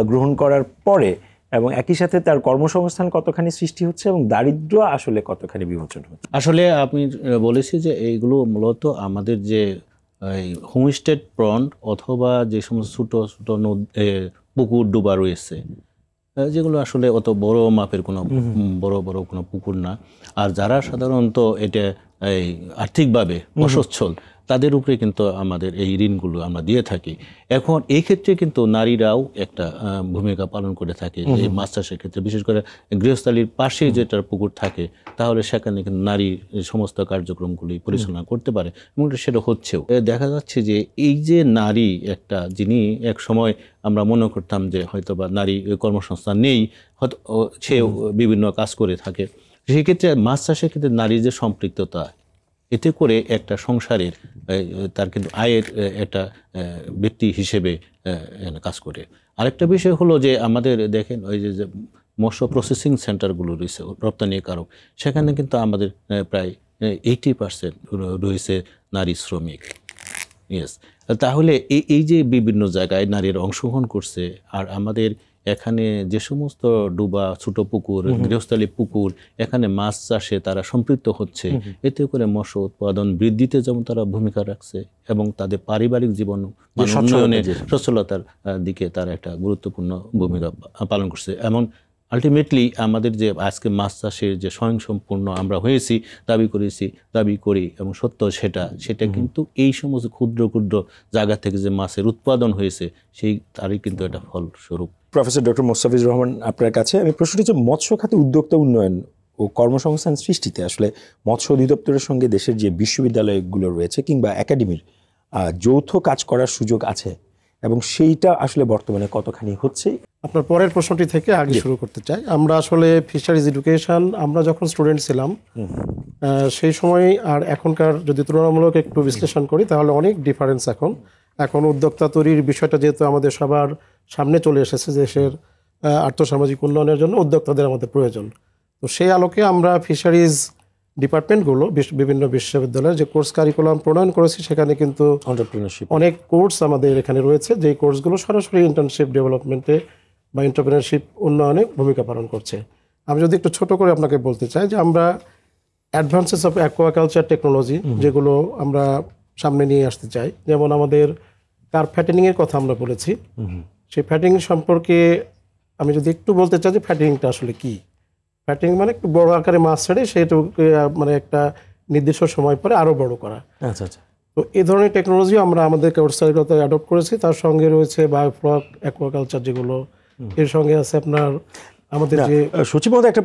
গ্রহণ করার পরে এবং একই সাথে তার কর্মসংস্থান কতখানি সৃষ্টি হচ্ছে এবং দারিদ্র আসলে কতখানি বিমোচন হচ্ছে। আসলে আপনি বলেছি যে এইগুলো মূলত আমাদের যে হোমস্টে পন্ড অথবা যে সমস্ত ছোটো ছোটো পুকুর ডুবা রয়েছে, যেগুলো আসলে অত বড় মাপের কোনো বড় কোনো পুকুর না, আর যারা সাধারণত এটা আর্থিকভাবে অসচ্ছল, তাদের উপরে কিন্তু আমাদের এই ঋণগুলো আমরা দিয়ে থাকি। এখন এই ক্ষেত্রে কিন্তু নারীরাও একটা ভূমিকা পালন করে থাকে। এই মাছ চাষের ক্ষেত্রে বিশেষ করে গৃহস্থালির পাশে যেটা পুকুর থাকে, তাহলে সেখানে কিন্তু নারী সমস্ত কার্যক্রমগুলি পরিচালনা করতে পারে, এবং সেটা হচ্ছেও। দেখা যাচ্ছে যে এই যে নারী একটা, যিনি এক সময় আমরা মনে করতাম যে হয়তো বা নারী কর্মসংস্থান নেই, হয়তো সে বিভিন্ন কাজ করে থাকে, সেক্ষেত্রে মাছ চাষের ক্ষেত্রে নারীর যে সম্পৃক্ততা, এতে করে একটা সংসারের তার কিন্তু আয়ের একটা ব্যক্তি হিসেবে কাজ করে। আরেকটা বিষয় হলো যে আমাদের দেখেন ওই যে মৎস্য প্রসেসিং সেন্টারগুলো রয়েছে রপ্তানিকারক, সেখানে কিন্তু আমাদের প্রায় 80% রয়েছে নারী শ্রমিক। ইয়েস, তাহলে এই যে বিভিন্ন জায়গায় নারীরা অংশগ্রহণ করছে, আর আমাদের এখানে যে সমস্ত ডুবা ছোট পুকুর, গৃহস্থালী পুকুর, এখানে মাছ চাষে তারা সম্পৃক্ত হচ্ছে, এতে করে মৎস্য উৎপাদন বৃদ্ধিতে যেমন তারা ভূমিকা রাখছে এবং তাদের পারিবারিক জীবন উন্নয়নে সচ্ছলতার দিকে তারা একটা গুরুত্বপূর্ণ ভূমিকা পালন করছে। এমন আলটিমেটলি আমাদের যে আজকে মাছ চাষের যে স্বয়ংসম্পূর্ণ আমরা হয়েছি, দাবি করি এবং সত্য সেটা কিন্তু এই সমস্ত ক্ষুদ্র ক্ষুদ্র জায়গা থেকে যে মাছের উৎপাদন হয়েছে, তারই কিন্তু একটা ফলস্বরূপ। প্রফেসর ডক্টর মোস্তাফিজুর রহমান, আপনার কাছে আমি প্রশ্নটি হচ্ছে মৎস্য খাতে উদ্যোক্তা উন্নয়ন ও কর্মসংস্থান সৃষ্টিতে আসলে মৎস্য অধিদপ্তরের সঙ্গে দেশের যে বিশ্ববিদ্যালয়গুলো রয়েছে কিংবা একাডেমির যৌথ কাজ করার সুযোগ আছে, এবং সেইটা আসলে বর্তমানে কতখানি হচ্ছে। আপনার পরের প্রশ্নটি থেকে আগে শুরু করতে চাই। আমরা আসলে ফিশারিজ এডুকেশন, আমরা যখন স্টুডেন্ট ছিলাম সেই সময় আর এখনকার যদি তুলনামূলক একটু বিশ্লেষণ করি, তাহলে অনেক ডিফারেন্স। এখন উদ্যোক্তা তৈরির বিষয়টা যেহেতু আমাদের সবার সামনে চলে এসেছে, দেশের আর্থসামাজিক উন্নয়নের জন্য উদ্যোক্তাদের আমাদের প্রয়োজন। তো সেই আলোকে আমরা ফিশারিজ ডিপার্টমেন্টগুলো বিভিন্ন বিশ্ববিদ্যালয়ের যে কোর্স কারিকুলাম প্রণয়ন করেছি, সেখানে কিন্তু অনেক কোর্স আমাদের এখানে রয়েছে, যেই কোর্সগুলো সরাসরি ইন্টার্নশিপ ডেভেলপমেন্টে বা এন্টারপ্রেনারশিপ উন্নয়নে ভূমিকা পালন করছে। আমি যদি একটু ছোট করে আপনাকে বলতে চাই যে আমরা অ্যাডভান্সেস অফ অ্যাকোয়াকালচার টেকনোলজি যেগুলো আমরা সামনে নিয়ে আসতে চাই, যেমন আমাদের কার্প ফ্যাটেনিংয়ের কথা আমরা বলেছি, সেই ফ্যাটেনিং সম্পর্কে আমি যদি একটু বলতে চাই যে ফ্যাটেনিংটা আসলে কি। ফ্যাটেনিং মানে একটু বড় আকারে মাছ ছেড়ে সেটাকে মানে একটা নির্দিষ্ট সময় পরে আরও বড় করা। আচ্ছা আচ্ছা। তো এই ধরনের টেকনোলজি আমরা আমাদের কোর্সগুলোতে অ্যাডপ্ট করেছি। তার সঙ্গে রয়েছে বায়োফ্লক অ্যাকোয়াকালচার, যেগুলো এর সঙ্গে আছে আপনার আমাদের না, যে সচিব মহোদয় একটা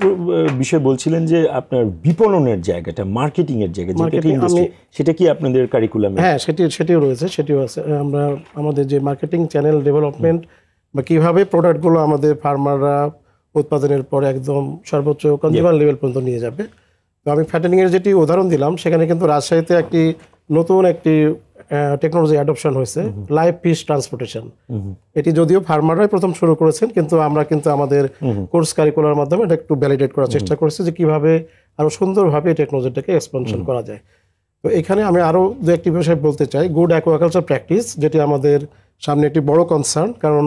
বিষয় বলছিলেন যে আপনার বিপণনের জায়গাটা, মার্কেটিং এর জায়গা, যেটা Marketing, ইন্ডাস্ট্রি, সেটা কি আপনাদের কারিকুলামে? হ্যাঁ সেটিও রয়েছে, সেটিও আছে। আমরা আমাদের যে মার্কেটিং চ্যানেল ডেভেলপমেন্ট বা কিভাবে প্রোডাক্টগুলো আমাদের ফার্মাররা উৎপাদনের পরে একদম সর্বোচ্চ কনজিউমার লেভেল পর্যন্ত নিয়ে যাবে। তো আমি ফ্যাটেনিং এর যেটি উদাহরণ দিলাম, সেখানে কিন্তু রাজশাহীতে নতুন একটি টেকনোলজি অ্যাডপশন হয়েছে, লাইভ ফিশ ট্রান্সপোর্টেশন। এটি যদিও ফার্মাররাই প্রথম শুরু করেছেন, কিন্তু আমরা কিন্তু আমাদের কোর্স কারিকুলার মাধ্যমে এটা একটু ভ্যালিডেট করার চেষ্টা করেছি যে কিভাবে আরো সুন্দরভাবে এই টেকনোলজিটাকে এক্সপেনশন করা যায়। তো এখানে আমি আরো দু একটি বিষয় বলতে চাই। গুড অ্যাকোয়াকালচার প্র্যাকটিস, যেটি আমাদের সামনে একটি বড় কনসার্ন, কারণ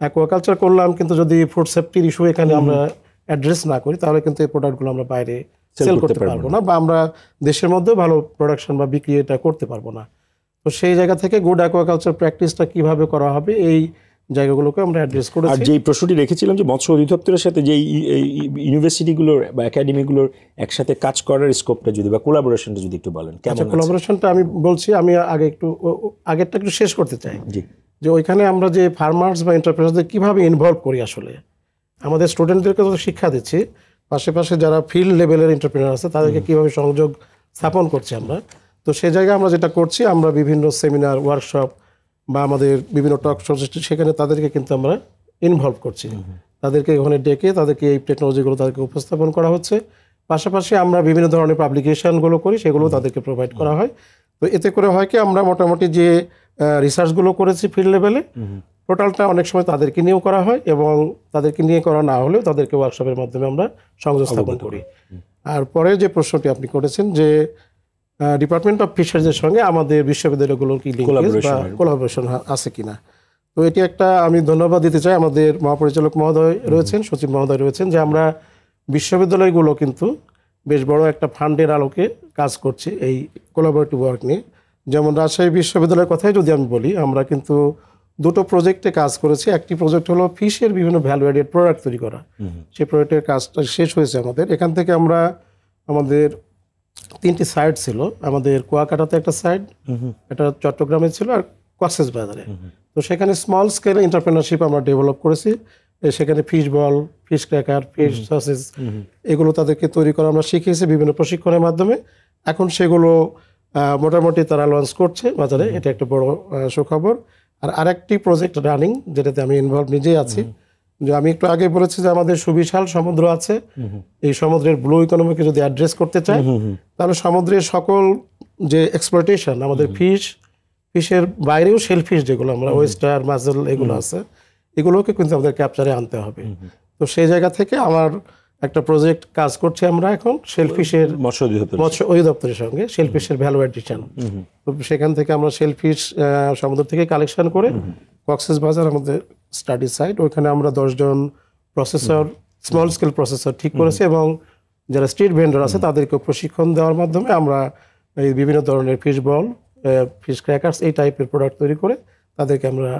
অ্যাকোয়াকালচার করলাম কিন্তু যদি ফুড সেফটির ইস্যু এখানে আমরা অ্যাড্রেস না করি, তাহলে কিন্তু এই প্রোডাক্টগুলো আমরা বাইরে সেল করতে পারবো না, বা আমরা দেশের মধ্যে ভালো প্রোডাকশন বা বিক্রি এটা করতে পারবো না। তো সেই জায়গা থেকে গুড অ্যাকোয়াকালচার প্র্যাকটিসটা কিভাবে করা হবে, এই জায়গাগুলোকে আমরা অ্যাড্রেস আর করেছি। যেই প্রশ্নটি রেখেছিলাম যে মৎস্য অধিদপ্তরের সাথে যে ইউনিভার্সিটিগুলোর বা একাডেমিগুলোর একসাথে কাজ করার স্কোপটা যদি বা কোলাবোরেশনটা যদি একটু বলেন কেমন আছে? কোলাবোরেশনটা আমি বলছি, আমি আগেরটা একটু শেষ করতে চাই। জি, যে ওইখানে আমরা যে ফার্মার্স বা এন্টারপ্রেনারদের কিভাবে ইনভলভ করি, আসলে আমাদের স্টুডেন্টদেরকে তো শিক্ষা দিচ্ছি, পাশাপাশি যারা ফিল্ড লেভেলের এন্টারপ্রেনার আছে তাদেরকে কিভাবে সংযোগ স্থাপন করছি আমরা। তো সেই জায়গায় আমরা যেটা করছি, আমরা বিভিন্ন সেমিনার, ওয়ার্কশপ বা আমাদের বিভিন্ন টক শো, সেখানে তাদেরকে কিন্তু আমরা ইনভলভ করছি। তাদেরকে ওখানে ডেকে তাদেরকে এই টেকনোলজিগুলো তাদেরকে উপস্থাপন করা হচ্ছে। পাশাপাশি আমরা বিভিন্ন ধরনের পাবলিকেশনগুলো করি, সেগুলো তাদেরকে প্রোভাইড করা হয়। তো এতে করে হয় কি, আমরা মোটামুটি যে রিসার্চগুলো করেছি ফিল্ড লেভেলে, টোটালটা অনেক সময় তাদেরকে নিয়েও করা হয়, এবং তাদেরকে নিয়ে করা না হলেও তাদেরকে ওয়ার্কশপের মাধ্যমে আমরা সংযোগ স্থাপন করি। আর পরে যে প্রশ্নটি আপনি করেছেন যে ডিপার্টমেন্ট অফ ফিশারিজের সঙ্গে আমাদের বিশ্ববিদ্যালয়গুলোর কি লিঙ্কেজ বা কোলাবোরেশন আছে কিনা, তো এটি একটা আমি ধন্যবাদ দিতে চাই। আমাদের মহাপরিচালক মহোদয় রয়েছেন, সচিব মহোদয় রয়েছেন, যে আমরা বিশ্ববিদ্যালয়গুলো কিন্তু বেশ বড় একটা ফান্ডের আলোকে কাজ করছি এই কোলাবোরেটিভ ওয়ার্ক নিয়ে। যেমন রাজশাহী বিশ্ববিদ্যালয়ের কথাই যদি আমি বলি, আমরা কিন্তু দুটো প্রজেক্টে কাজ করেছি। একটি প্রজেক্ট হলো ফিশের বিভিন্ন ভ্যালু অ্যাডেড প্রোডাক্ট তৈরি করা, সেই প্রজেক্টের কাজটা শেষ হয়েছে আমাদের। এখান থেকে আমরা আমাদের 3টি সাইট ছিল, আমাদের কুয়াকাটাতে একটা সাইট, এটা চট্টগ্রামে ছিল, আর কক্সবাজারে। তো সেখানে স্মল স্কেল এন্টারপ্রেনারশিপ আমরা ডেভেলপ করেছি। সেখানে fish ball, fish cracker, fish sausage, এগুলো তাদেরকে তৈরি করা আমরা শিখিয়েছি বিভিন্ন প্রশিক্ষণের মাধ্যমে। এখন সেগুলো মোটামুটি তারা লঞ্চ করছে বাজারে, এটা একটা বড় সুখবর। আর আরেকটি প্রজেক্ট রানিং, যেটাতে আমি ইনভলভ নিজেই আছি। যে আমি একটু আগে বলেছি যে আমাদের সুবিশাল সমুদ্র আছে, এই সমুদ্রের ব্লু ইকোনমিকে যদি অ্যাড্রেস করতে চাই, তাহলে সমুদ্রের সকল যে এক্সপ্লয়টেশন, আমাদের ফিশের বাইরেও শেলফিশ যেগুলো আমরা ওয়েস্টার, মাজেল এগুলো আছে, এগুলোকে কিন্তু আমাদের ক্যাপচারে আনতে হবে। তো সেই জায়গা থেকে আমার একটা প্রজেক্ট কাজ করছি আমরা এখন শেলফিশের, মৎস্য অধিদপ্তরের সঙ্গে শেলফিশের ভ্যালু অ্যাডিশন। তো সেখান থেকে আমরা শেলফিশ সমুদ্র থেকে কালেকশন করে কক্সবাজার আমাদের স্টাডি সাইট, ওইখানে আমরা 10 জন প্রসেসর, স্মল স্কেল প্রসেসর ঠিক করেছি, এবং যারা স্ট্রিট ভেন্ডর আছে তাদেরকে প্রশিক্ষণ দেওয়ার মাধ্যমে আমরা এই বিভিন্ন ধরনের ফিশ বল, ফিশ ক্র্যাকার্স, এই টাইপের প্রোডাক্ট তৈরি করে তাদেরকে আমরা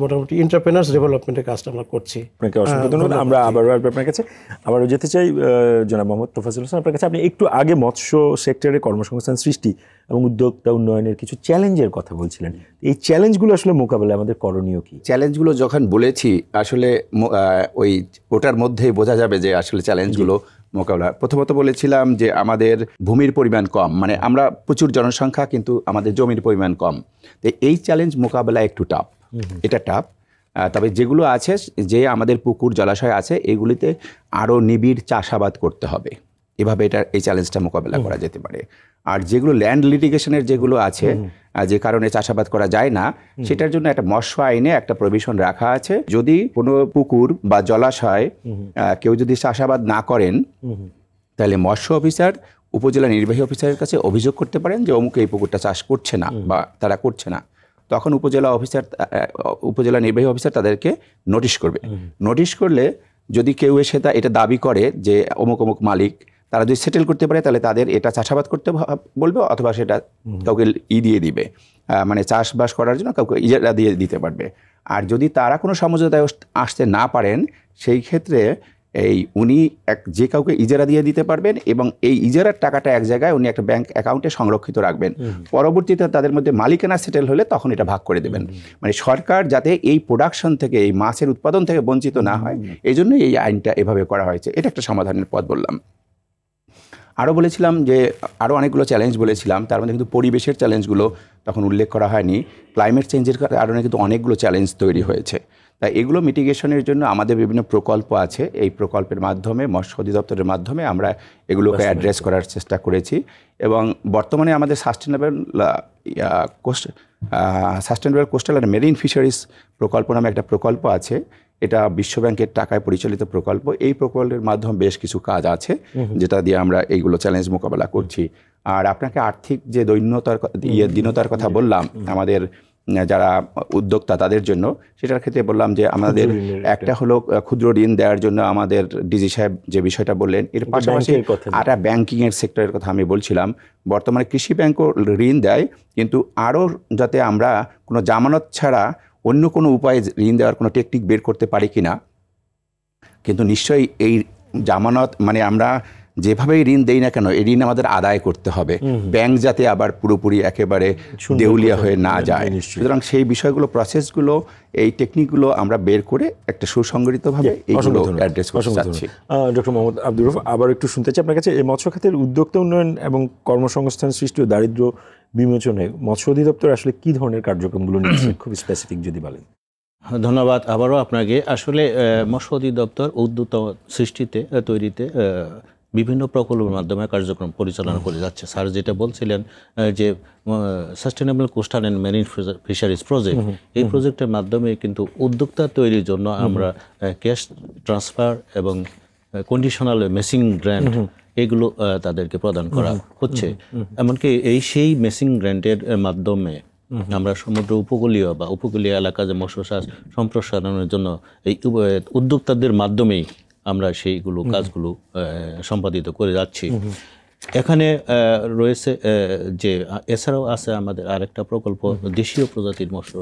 মোটামুটি এন্টারপ্রেনার্স ডেভেলপমেন্টের কাজটা আমরা করছি। আপনাকে অসংখ্য ধন্যবাদ। আমরা আবারও আপনার কাছে যেতে চাই জনাব মোহাম্মদ তোফাজ্জল হোসেন, আপনার কাছে। আপনি একটু আগে মৎস্য সেক্টরে কর্মসংস্থান সৃষ্টি এবং উদ্যোক্তা উন্নয়নের কিছু চ্যালেঞ্জের কথা বলছিলেন। এই চ্যালেঞ্জগুলো আসলে মোকাবেলায় আমাদের করণীয় কি? চ্যালেঞ্জগুলো যখন বলেছি, আসলে ওটার মধ্যেই বোঝা যাবে যে আসলে চ্যালেঞ্জগুলো মোকাবেলা। প্রথমত বলেছিলাম যে আমাদের ভূমির পরিমাণ কম, মানে আমরা প্রচুর জনসংখ্যা কিন্তু আমাদের জমির পরিমাণ কম। তো এই চ্যালেঞ্জ মোকাবেলা একটু টাফ, এটা টাফ। তবে যেগুলো আছে, যে আমাদের পুকুর জলাশয় আছে, এগুলিতে আরও নিবিড় চাষাবাদ করতে হবে, এভাবে এই চ্যালেঞ্জটা মোকাবেলা করা যেতে পারে। আর যেগুলো ল্যান্ড লিটিগেশনের যেগুলো আছে, যে কারণে চাষাবাদ করা যায় না, সেটার জন্য একটা মৎস্য আইনে একটা প্রভিশন রাখা আছে। যদি কোনো পুকুর বা জলাশয় কেউ যদি চাষাবাদ না করেন, তাহলে মৎস্য অফিসার উপজেলা নির্বাহী অফিসারের কাছে অভিযোগ করতে পারেন যে অমুক এই পুকুরটা চাষ করছে না বা তারা করছে না। তখন উপজেলা নির্বাহী অফিসার তাদেরকে নোটিশ করবে। নোটিশ করলে যদি কেউ এসে এটা দাবি করে যে অমুক অমুক মালিক, তারা যদি সেটেল করতে পারে, তাহলে তাদের এটা চাষাবাদ করতে বলবে, অথবা সেটা কাউকে দিয়ে দিবে, মানে চাষবাস করার জন্য কাউকে ইজারা দিয়ে দিতে পারবে। আর যদি তারা কোনো সমঝোতায় আসতে না পারেন, সেই ক্ষেত্রে উনি যে কাউকে ইজারা দিয়ে দিতে পারবেন এবং এই ইজারার টাকাটা এক জায়গায় উনি একটা ব্যাংক অ্যাকাউন্টে সংরক্ষিত রাখবেন। পরবর্তীতে তাদের মধ্যে মালিকানা সেটেল হলে তখন এটা ভাগ করে দেবেন। মানে সরকার যাতে এই প্রোডাকশন থেকে, এই মাছের উৎপাদন থেকে বঞ্চিত না হয়, এই জন্য এই আইনটা এভাবে করা হয়েছে। এটা একটা সমাধানের পথ বললাম। আরও বলেছিলাম যে আরও অনেকগুলো চ্যালেঞ্জ বলেছিলাম, তার মধ্যে কিন্তু পরিবেশের চ্যালেঞ্জগুলো তখন উল্লেখ করা হয়নি। ক্লাইমেট চেঞ্জের কারণে কিন্তু অনেকগুলো চ্যালেঞ্জ তৈরি হয়েছে। তাই এগুলো মিটিগেশনের জন্য আমাদের বিভিন্ন প্রকল্প আছে। এই প্রকল্পের মাধ্যমে, মৎস্য অধিদপ্তরের মাধ্যমে আমরা এগুলোকে অ্যাড্রেস করার চেষ্টা করেছি। এবং বর্তমানে আমাদের sustainable coastal and marine fisheries প্রকল্প নামে একটা প্রকল্প আছে। এটা বিশ্বব্যাংকের টাকায় পরিচালিত প্রকল্প। এই প্রকল্পের মাধ্যমে বেশ কিছু কাজ আছে যেটা দিয়ে আমরা এইগুলো চ্যালেঞ্জ মোকাবেলা করছি। আর আপনাকে আর্থিক যে দীনতার কথা বললাম আমাদের যারা উদ্যোক্তা তাদের জন্য, সেটার ক্ষেত্রে বললাম যে আমাদের একটা হলো ক্ষুদ্র ঋণ দেওয়ার জন্য আমাদের ডিজি সাহেব যে বিষয়টা বললেন, এর পাশাপাশি আর ব্যাংকিংয়ের সেক্টরের কথা আমি বলছিলাম। বর্তমানে কৃষি ব্যাংকও ঋণ দেয়, কিন্তু আরও যাতে আমরা কোনো জামানত ছাড়া অন্য কোনো উপায়ে ঋণ দেওয়ার কোনো টেকনিক বের করতে পারি কিনা। কিন্তু নিশ্চয়ই এই জামানত মানে আমরা যেভাবেই ঋণ দেই না কেন, এই ঋণ আমাদের আদায় করতে হবে। ব্যাংক যাতে আবার পুরোপুরি একেবারে দেউলিয়া হয়ে না যায়। সুতরাং সেই বিষয়গুলো, প্রসেসগুলো, এই টেকনিকগুলো আমরা বের করে একটা সুসংগঠিতভাবে এইগুলো অ্যাড্রেস করতে চাচ্ছি। ডক্টর মোহাম্মদ আব্দুর রউফ, আবার একটু শুনতে চাই আপনার কাছে, এই মৎস্য খাতের উদ্যোক্তা উন্নয়ন এবং কর্মসংস্থান সৃষ্টি ও দারিদ্র্য বিমোচনে মৎস্য অধিদপ্তর আসলে কী ধরনের কার্যক্রমগুলো নিচ্ছে, খুব স্পেসিফিক যদি বলেন। ধন্যবাদ আবারও আপনাকে। আসলে মৎস্য অধিদপ্তর উদ্যোক্তা সৃষ্টিতে, তৈরিতে বিভিন্ন প্রকল্পের মাধ্যমে কার্যক্রম পরিচালনা করে যাচ্ছে। স্যার যেটা বলছিলেন যে sustainable coastal and marine fisheries project, এই প্রজেক্টের মাধ্যমে কিন্তু উদ্যোক্তা তৈরির জন্য আমরা ক্যাশ ট্রান্সফার এবং কন্ডিশনাল মেসিং গ্র্যান্ট এগুলো তাদেরকে প্রদান করা হচ্ছে। এমনকি সেই মেসিং গ্র্যান্টের মাধ্যমে আমরা সমুদ্র উপকূলীয় বা উপকূলীয় এলাকা যে মৎস্য চাষ সম্প্রসারণের জন্য এই উদ্যোক্তাদের মাধ্যমেই আমরা সেইগুলো কাজগুলো সম্পাদিত করে যাচ্ছি। এখানে রয়েছে যে এছাড়াও আছে আমাদের আরেকটা প্রকল্প, দেশীয় প্রজাতির মৎস্য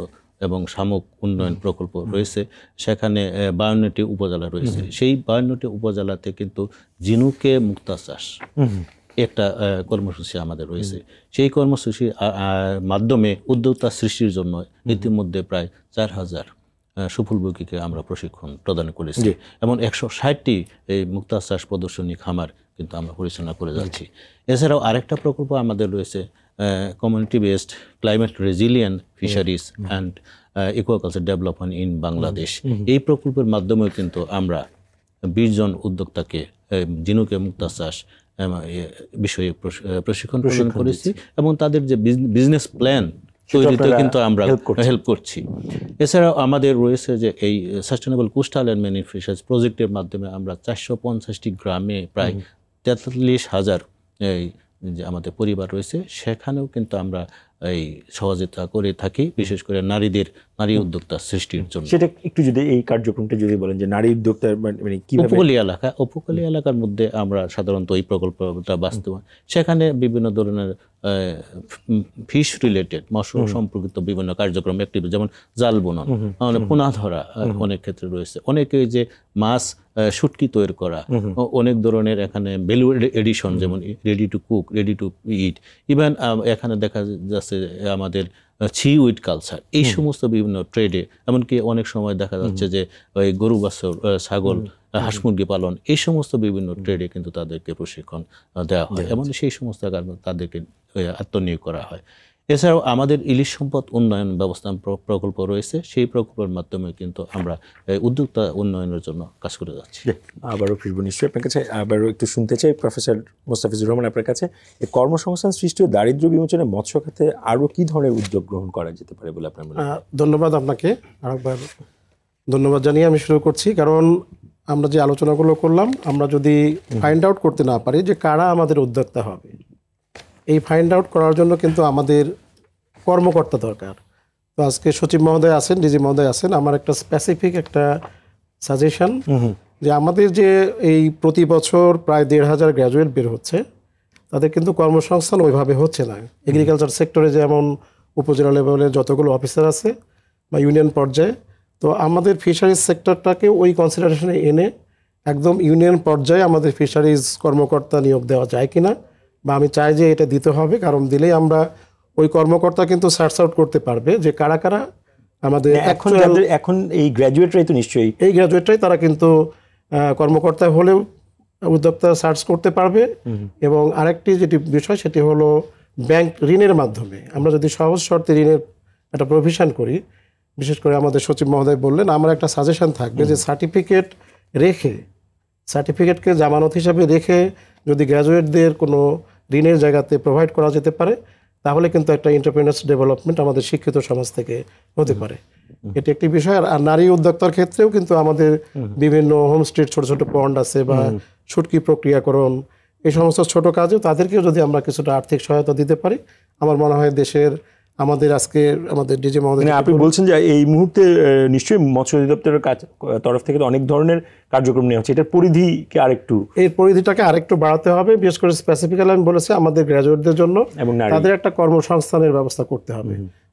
এবং শামুক উন্নয়ন প্রকল্প রয়েছে। সেখানে 52টি উপজেলা রয়েছে। সেই 52টি উপজেলাতে কিন্তু ঝিনুকে মুক্তা চাষ একটা কর্মসূচি আমাদের রয়েছে। সেই কর্মসূচির মাধ্যমে উদ্যোক্তা সৃষ্টির জন্য ইতিমধ্যে প্রায় 4000 সুফলভোগীকে আমরা প্রশিক্ষণ প্রদান করেছি এবং 160টি এই মুক্তা চাষ প্রদর্শনী খামার কিন্তু আমরা পরিচালনা করে যাচ্ছি। এছাড়াও আরেকটা প্রকল্প আমাদের রয়েছে, community based climate resilient fisheries and ecoculture development in Bangladesh. এই প্রকল্পের মাধ্যমেও কিন্তু আমরা 20 জন উদ্যোক্তাকে ঝিনুকে মুক্তা চাষ বিষয়ে প্রশিক্ষণ প্রদান করেছি এবং তাদের যে বিজনেস প্ল্যান তৈরিতে কিন্তু আমরা হেল্প করছি। এছাড়াও আমাদের রয়েছে যে এই sustainable coastal and marine fisheries প্রজেক্টের মাধ্যমে আমরা 450টি গ্রামে প্রায় 43,000 এই যে আমাদের পরিবার রয়েছে, সেখানেও কিন্তু আমরা এই সহযোগিতা করে থাকি, বিশেষ করে নারী উদ্যোক্তা সৃষ্টির জন্য। সেটা একটু যদি এই কার্যক্রমটা যদি বলেন যে নারী উদ্যোক্তা মানে কিভাবে উপকূলীয় এলাকার মধ্যে আমরা সাধারণত এই প্রকল্পটা বাস্তবায়ন, সেখানে বিভিন্ন ধরনের ফিশ রিলেটেড মৎস্য সম্পর্কিত বিভিন্ন কার্যক্রম অ্যাক্টিভিটি, যেমন জাল বুনন, পোনা ধরা অনেক ক্ষেত্রে রয়েছে। অনেকে যে মাছ শুটকি তৈরি করা, অনেক ধরনের এখানে ভ্যালু এডিশন, যেমন ready to cook, ready to it, even এখানে দেখা যাচ্ছে আমাদের সিউইড কালচার, এই সমস্ত বিভিন্ন ট্রেডে, এমনকি অনেক সময় দেখা যাচ্ছে যে ওই গরু বাছুর, ছাগল, হাঁস মুরগি পালন, এই সমস্ত বিভিন্ন ট্রেডে কিন্তু তাদেরকে প্রশিক্ষণ দেওয়া হয় এবং সেই সমস্ত তাদেরকে আত্মনিয়োগ করা হয়। এছাড়াও আমাদের ইলিশ সম্পদ উন্নয়ন ব্যবস্থাপনা প্রকল্প রয়েছে। সেই প্রকল্পের মাধ্যমে কিন্তু আমরা উদ্যোক্তা উন্নয়নের জন্য কাজ করে যাচ্ছি। আবারও ফিরবো নিশ্চয়ই আপনার কাছে। আবারও একটু শুনতে চাই প্রফেসর মোস্তাফিজুর রহমান আপনার কাছে, এই কর্মসংস্থান সৃষ্টি ও দারিদ্র্য বিমোচনে মৎস্য খাতে আরও কী ধরনের উদ্যোগ গ্রহণ করা যেতে পারে বলে আপনার মনে হয়? ধন্যবাদ আপনাকে, আরেকবার ধন্যবাদ জানিয়ে আমি শুরু করছি। কারণ আমরা যে আলোচনাগুলো করলাম, আমরা যদি ফাইন্ড আউট করতে না পারি যে কারা আমাদের উদ্যোক্তা হবে, এই ফাইন্ড আউট করার জন্য কিন্তু আমাদের কর্মকর্তা দরকার। তো আজকে সচিব মহোদয় আছেন, ডিজি মহোদয় আছেন, আমার একটা স্পেসিফিক একটা সাজেশন যে আমাদের যে এই প্রতি বছর প্রায় 1,500 গ্র্যাজুয়েট বের হচ্ছে, তাদের কিন্তু কর্মসংস্থান ওইভাবে হচ্ছে না। এগ্রিকালচার সেক্টরে যেমন উপজেলা লেভেলের যতগুলো অফিসার আছে বা ইউনিয়ন পর্যায়ে, তো আমাদের ফিশারিজ সেক্টরটাকে ওই কনসিডারেশনে এনে একদম ইউনিয়ন পর্যায়ে আমাদের ফিশারিজ কর্মকর্তা নিয়োগ দেওয়া যায় কিনা, বা আমি চাই যে এটা দিতে হবে, কারণ দিলেই আমরা ওই কর্মকর্তা কিন্তু সার্চ আউট করতে পারবে যে কারা কারা আমাদের এখন এখন এই গ্র্যাজুয়েটরাই তো নিশ্চয়ই এই গ্র্যাজুয়েটরাই তারা কিন্তু কর্মকর্তা হলেও উদ্যোক্তা সার্চ করতে পারবে। এবং আরেকটি যেটি বিষয় সেটি হলো ব্যাংক ঋণের মাধ্যমে আমরা যদি সহজ শর্তে ঋণের একটা প্রভিশন করি, বিশেষ করে আমাদের সচিব মহোদয় বললেন, আমার একটা সাজেশন থাকবে যে সার্টিফিকেটকে জামানত হিসাবে রেখে যদি গ্র্যাজুয়েটদের কোনো ঋণের জায়গাতে প্রোভাইড করা যেতে পারে, তাহলে কিন্তু একটা এন্টারপ্রেনার্স ডেভেলপমেন্ট আমাদের শিক্ষিত সমাজ থেকে হতে পারে। এটি একটি বিষয়। আর নারী উদ্যোক্তার ক্ষেত্রেও কিন্তু আমাদের বিভিন্ন হোমস্টের ছোট ছোট পন্ড আছে বা শুটকি প্রক্রিয়াকরণ, এই সমস্ত ছোট কাজেও তাদেরকেও যদি আমরা কিছুটা আর্থিক সহায়তা দিতে পারি, আমার মনে হয় দেশের আমাদের আজকে আমাদের ডিজি মহোদয় আপনি বলছেন যে এই মুহূর্তে নিশ্চয়ই মৎস্য অধিদপ্তরের তরফ থেকে তো অনেক ধরনের কার্যক্রম নেওয়া হচ্ছে, এটার পরিধিকে আরেকটু এর পরিধিটাকে আরেকটু বাড়াতে হবে। বিশেষ করে স্পেসিফিক্যালি আমি বলেছি আমাদের গ্র্যাজুয়েটদের জন্য এবং তাদের একটা কর্মসংস্থানের ব্যবস্থা করতে হবে।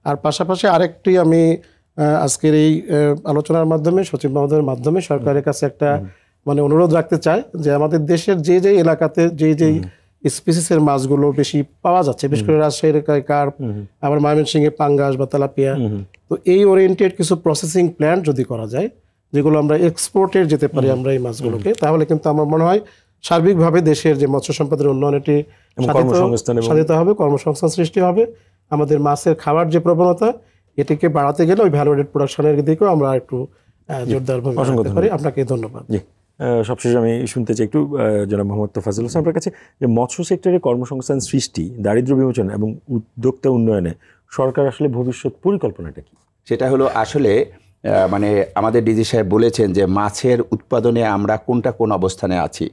আর পাশাপাশি আরেকটি আমি আজকের এই আলোচনার মাধ্যমে সচিব মহোদয়ের মাধ্যমে সরকারের কাছে একটা অনুরোধ রাখতে চাই যে আমাদের দেশের যে যে এলাকাতে যে স্পিসিসের মাছগুলো বেশি পাওয়া যাচ্ছে, বিশেষ করে রাজশাহীর কার্প, আবার ময়মনসিংহে পাঙ্গাস বা তেলাপিয়া, তো এই ওরিয়েন্টেড কিছু প্রসেসিং প্ল্যান্ট যদি করা যায় যেগুলো আমরা এক্সপোর্টের যেতে পারি আমরা এই মাছগুলোকে, তাহলে কিন্তু আমার মনে হয় সার্বিকভাবে দেশের যে মৎস্য সম্পদের উন্নয়ন এটি সাধিত হবে, কর্মসংস্থান সৃষ্টি হবে। আমাদের মাছের খাবার যে প্রবণতা এটিকে বাড়াতে গেলে ওই ভ্যালু এডেড প্রোডাকশনের দিকেও আমরা একটু জোরদারভাবে করতে পারি। আপনাকে ধন্যবাদ। সবশেষে আমি শুনতে চাই একটু জনাব মোহাম্মদ তোফাজ্জল হোসেন আপনার কাছে যে মৎস্য সেক্টরে কর্মসংস্থান সৃষ্টি, দারিদ্র্য বিমোচন এবং উদ্যোক্তা উন্নয়নে সরকার আসলে ভবিষ্যৎ পরিকল্পনাটা কি? সেটা হলো আসলে আমাদের ডিজি সাহেব বলেছেন যে মাছের উৎপাদনে আমরা কোন অবস্থানে আছি।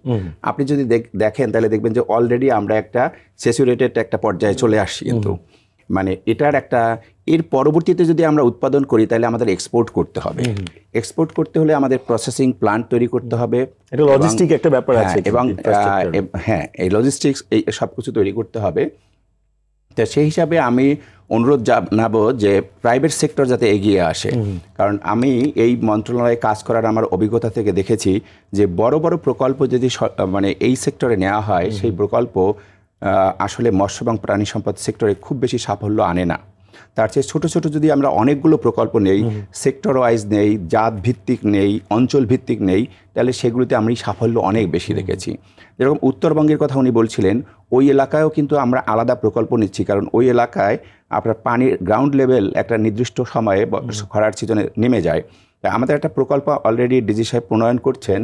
আপনি যদি দেখেন তাহলে দেখবেন যে অলরেডি আমরা একটা স্যাচুরেটেড একটা পর্যায়ে চলে আসছি, কিন্তু এটার একটা এর পরবর্তীতে যদি আমরা উৎপাদন করি তাহলে আমাদের এক্সপোর্ট করতে হবে। এক্সপোর্ট করতে হলে আমাদের প্রসেসিং প্ল্যান্ট তৈরি করতে হবে, এটা লজিস্টিক একটা ব্যাপার আছে, এবং হ্যাঁ এই লজিস্টিক্স এই সব কিছু তৈরি করতে হবে। তো সেই হিসাবে আমি অনুরোধ জানাবো যে প্রাইভেট সেক্টর যাতে এগিয়ে আসে, কারণ আমি এই মন্ত্রণালয়ে কাজ করার আমার অভিজ্ঞতা থেকে দেখেছি যে বড় বড় প্রকল্প যদি এই সেক্টরে নেওয়া হয়, সেই প্রকল্প আসলে মৎস্য এবং প্রাণী সম্পদ সেক্টরে খুব বেশি সাফল্য আনে না। তার চেয়ে ছোট ছোট যদি আমরা অনেকগুলো প্রকল্প নেই, সেক্টর ওয়াইজ নেই, জাত ভিত্তিক নেই, অঞ্চল ভিত্তিক নেই, তাহলে সেগুলোতে আমি সাফল্য অনেক বেশি দেখেছি। যেরকম উত্তরবঙ্গের কথা উনি বলছিলেন, ওই এলাকায়ও কিন্তু আমরা আলাদা প্রকল্প নিচ্ছি, কারণ ওই এলাকায় আপনার পানির গ্রাউন্ড লেভেল একটা নির্দিষ্ট সময়ে খরার সিজনে নেমে যায়। আমাদের একটা প্রকল্প অলরেডি ডিজি সাহেব প্রণয়ন করছেন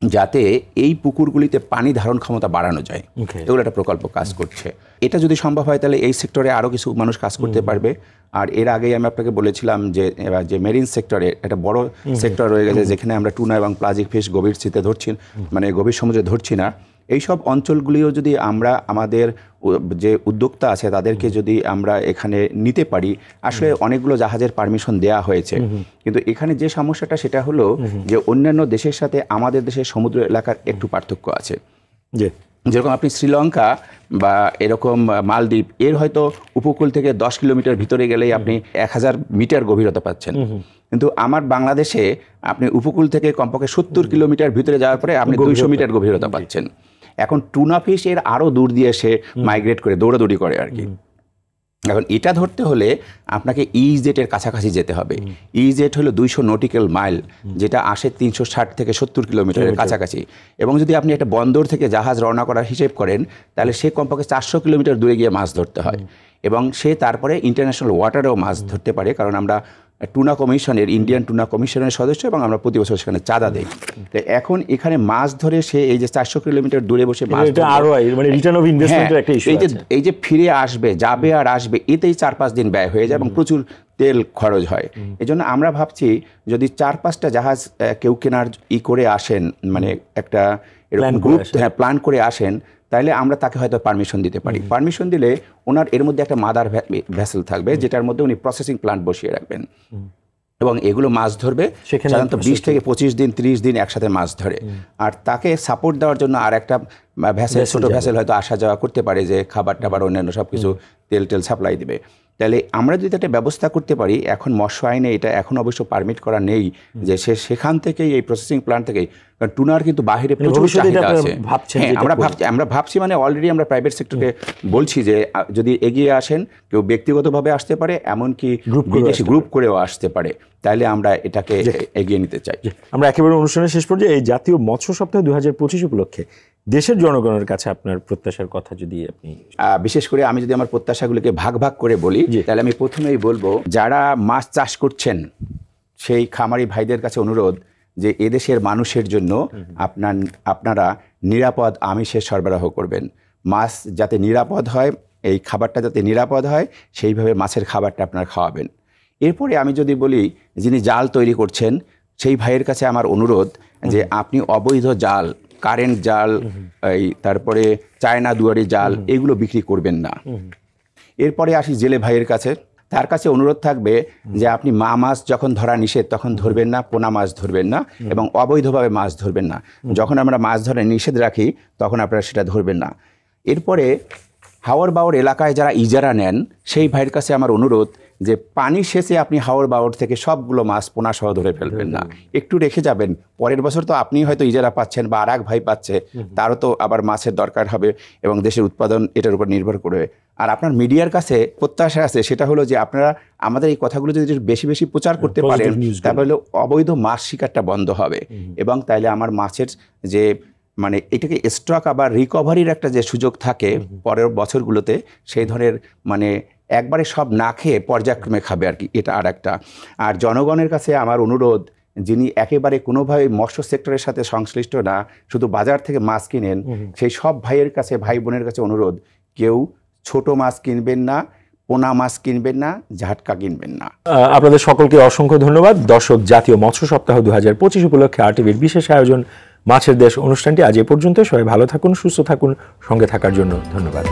যাতে এই পুকুরগুলিতে পানি ধারণ ক্ষমতা বাড়ানো যায়, এগুলো একটা প্রকল্প কাজ করছে। এটা যদি সম্ভব হয় তাহলে এই সেক্টরে আরও কিছু মানুষ কাজ করতে পারবে। আর এর আগেই আমি আপনাকে বলেছিলাম যে মেরিন সেক্টরে একটা বড় সেক্টর রয়ে গেছে যেখানে আমরা টুনা এবং প্লাজিক ফিশ গভীর শীতে ধরছি, গভীর সমুদ্রে ধরছি না। এইসব অঞ্চলগুলিও যদি আমরা আমাদের যে উদ্যোক্তা আছে তাদেরকে যদি আমরা এখানে নিতে পারি, আসলে অনেকগুলো জাহাজের পারমিশন দেয়া হয়েছে, কিন্তু এখানে যে সমস্যাটা সেটা হলো যে অন্যান্য দেশের সাথে আমাদের দেশের সমুদ্র এলাকার একটু পার্থক্য আছে। যেরকম আপনি শ্রীলঙ্কা বা এরকম মালদ্বীপ, এর হয়তো উপকূল থেকে 10 কিলোমিটার ভিতরে গেলেই আপনি 1000 মিটার গভীরতা পাচ্ছেন, কিন্তু আমার বাংলাদেশে আপনি উপকূল থেকে কমপক্ষে 70 কিলোমিটার ভিতরে যাওয়ার পরে আপনি 200 মিটার গভীরতা পাচ্ছেন। এখন টুনা ফিশ এর আরও দূর দিয়ে সে মাইগ্রেট করে দৌড়াদৌড়ি করে আর কি। এখন এটা ধরতে হলে আপনাকে ইজেটের কাছাকাছি যেতে হবে। ইজেট হলো 200 নটিক্যাল মাইল, যেটা আসে 360 থেকে 70 কিলোমিটারের কাছাকাছি। এবং যদি আপনি একটা বন্দর থেকে জাহাজ রওনা করার হিসেব করেন তাহলে সে কমপক্ষে 400 কিলোমিটার দূরে গিয়ে মাছ ধরতে হয়, এবং সে তারপরে ইন্টারন্যাশনাল ওয়াটারেও মাছ ধরতে পারে, কারণ আমরা টুনা কমিশনের ইন্ডিয়ান টুনা কমিশনের সদস্য এবং আমরা প্রতি বছর সেখানে চাঁদা দেই। তো এখন এখানে মাছ ধরে সে এই যে 400 কিলোমিটার দূরে বসে মাছ, এই যে ফিরে আসবে, যাবে আর আসবে, এতেই 4-5 দিন ব্যয় হয়ে যায় এবং প্রচুর তেল খরচ হয়। এই জন্য আমরা ভাবছি যদি 4-5টা জাহাজ কেউ কেনার করে আসেন, একটা এরকম গ্রুপ প্ল্যান করে আসেন, তাহলে আমরা তাকে হয়তো পারমিশন দিতে পারি। পারমিশন দিলে ওনার এর মধ্যে একটা মাদার ভেসেল থাকবে যেটার মধ্যে উনি প্রসেসিং প্ল্যান্ট বসিয়ে রাখবেন, এবং এগুলো মাছ ধরবে সাধারণত 20 থেকে 25 দিন 30 দিন একসাথে মাছ ধরে। আর তাকে সাপোর্ট দেওয়ার জন্য আর একটা ভ্যাসেল, ছোটো ভ্যাসেল হয়তো আসা যাওয়া করতে পারে, যে খাবার টাবার অন্যান্য সব কিছু তেল সাপ্লাই দিবে। তাহলে আমরা যদি একটা ব্যবস্থা করতে পারি, এখন মৎস্য আইনে এটা এখন অবশ্য পারমিট করা নেই যে সেখান থেকেই এই প্রসেসিং প্ল্যান্ট থেকেই, কারণ টুনার কিন্তু বাহিরে প্রচুর চাহিদা আছে। হ্যাঁ, আমরা ভাবছি মানে অলরেডি আমরা প্রাইভেট সেক্টরকে বলছি যে যদি এগিয়ে আসেন, কেউ ব্যক্তিগতভাবে আসতে পারে, এমনকি বিদেশি গ্রুপ করেও আসতে পারে, তাহলে আমরা এটাকে এগিয়ে নিতে চাই। আমরা একেবারে অনুষ্ঠানের শেষ পর্যায়ে এই জাতীয় মৎস্য সপ্তাহ 2025 উপলক্ষে দেশের জনগণের কাছে আপনার প্রত্যাশার কথা যদি আপনি, বিশেষ করে আমি যদি আমার প্রত্যাশাগুলোকে ভাগ ভাগ করে বলি, তাহলে আমি প্রথমেই বলবো যারা মাছ চাষ করছেন সেই খামারি ভাইদের কাছে অনুরোধ যে এদেশের মানুষের জন্য আপনারা নিরাপদ আমিষের সরবরাহ করবেন। মাছ যাতে নিরাপদ হয়, এই খাবারটা যাতে নিরাপদ হয়, সেইভাবে মাছের খাবারটা আপনারা খাওয়াবেন। এরপরে আমি যদি বলি যিনি জাল তৈরি করছেন সেই ভাইয়ের কাছে আমার অনুরোধ যে আপনি অবৈধ জাল, কারেন্ট জাল, তারপরে চায়না দুয়ারি জাল, এগুলো বিক্রি করবেন না। এরপরে আসি জেলে ভাইয়ের কাছে, তার কাছে অনুরোধ থাকবে যে আপনি মাছ যখন ধরা নিষেধ তখন ধরবেন না, পোনা মাছ ধরবেন না এবং অবৈধভাবে মাছ ধরবেন না। যখন আমরা মাছ ধরে নিষেধ রাখি তখন আপনারা সেটা ধরবেন না। এরপরে হাওর বাওর এলাকায় যারা ইজারা নেন সেই ভাইয়ের কাছে আমার অনুরোধ যে পানি সেচে আপনি হাওর বাওর থেকে সবগুলো মাছ পোনা সহ ধরে ফেলবেন না, একটু রেখে যাবেন। পরের বছর তো আপনি হয়তো ইজারা পাচ্ছেন বা আর এক ভাই পাচ্ছে, তারও তো আবার মাছের দরকার হবে এবং দেশের উৎপাদন এটার উপর নির্ভর করবে। আর আপনার মিডিয়ার কাছে প্রত্যাশা আছে, সেটা হলো যে আপনারা আমাদের এই কথাগুলো যদি বেশি বেশি প্রচার করতে পারেন, তাহলে অবৈধ মাছ শিকারটা বন্ধ হবে এবং তাইলে আমার মাছের যে মানে এটাকে স্টক আবার রিকভারির একটা যে সুযোগ থাকে পরের বছরগুলোতে, সেই ধরনের মানে একবারে সব না খেয়ে পর্যায়ক্রমে খাবে আর কি, এটা আর একটা। আর জনগণের কাছে আমার অনুরোধ, যিনি একেবারে কোনোভাবে মৎস্য সেক্টরের সাথে সংশ্লিষ্ট না, শুধু বাজার থেকে মাছ কিনেন, সেই সব ভাইয়ের কাছে, ভাই বোনের কাছে অনুরোধ, কেউ ছোট মাছ কিনবেন না, পোনা মাছ কিনবেন না, ঝাটকা কিনবেন না। আপনাদের সকলকে অসংখ্য ধন্যবাদ। দর্শক, জাতীয় মৎস্য সপ্তাহ 2025 উপলক্ষে RTVর বিশেষ আয়োজন মাছের দেশ অনুষ্ঠানটি আজ এ পর্যন্ত। সবাই ভালো থাকুন, সুস্থ থাকুন, সঙ্গে থাকার জন্য ধন্যবাদ।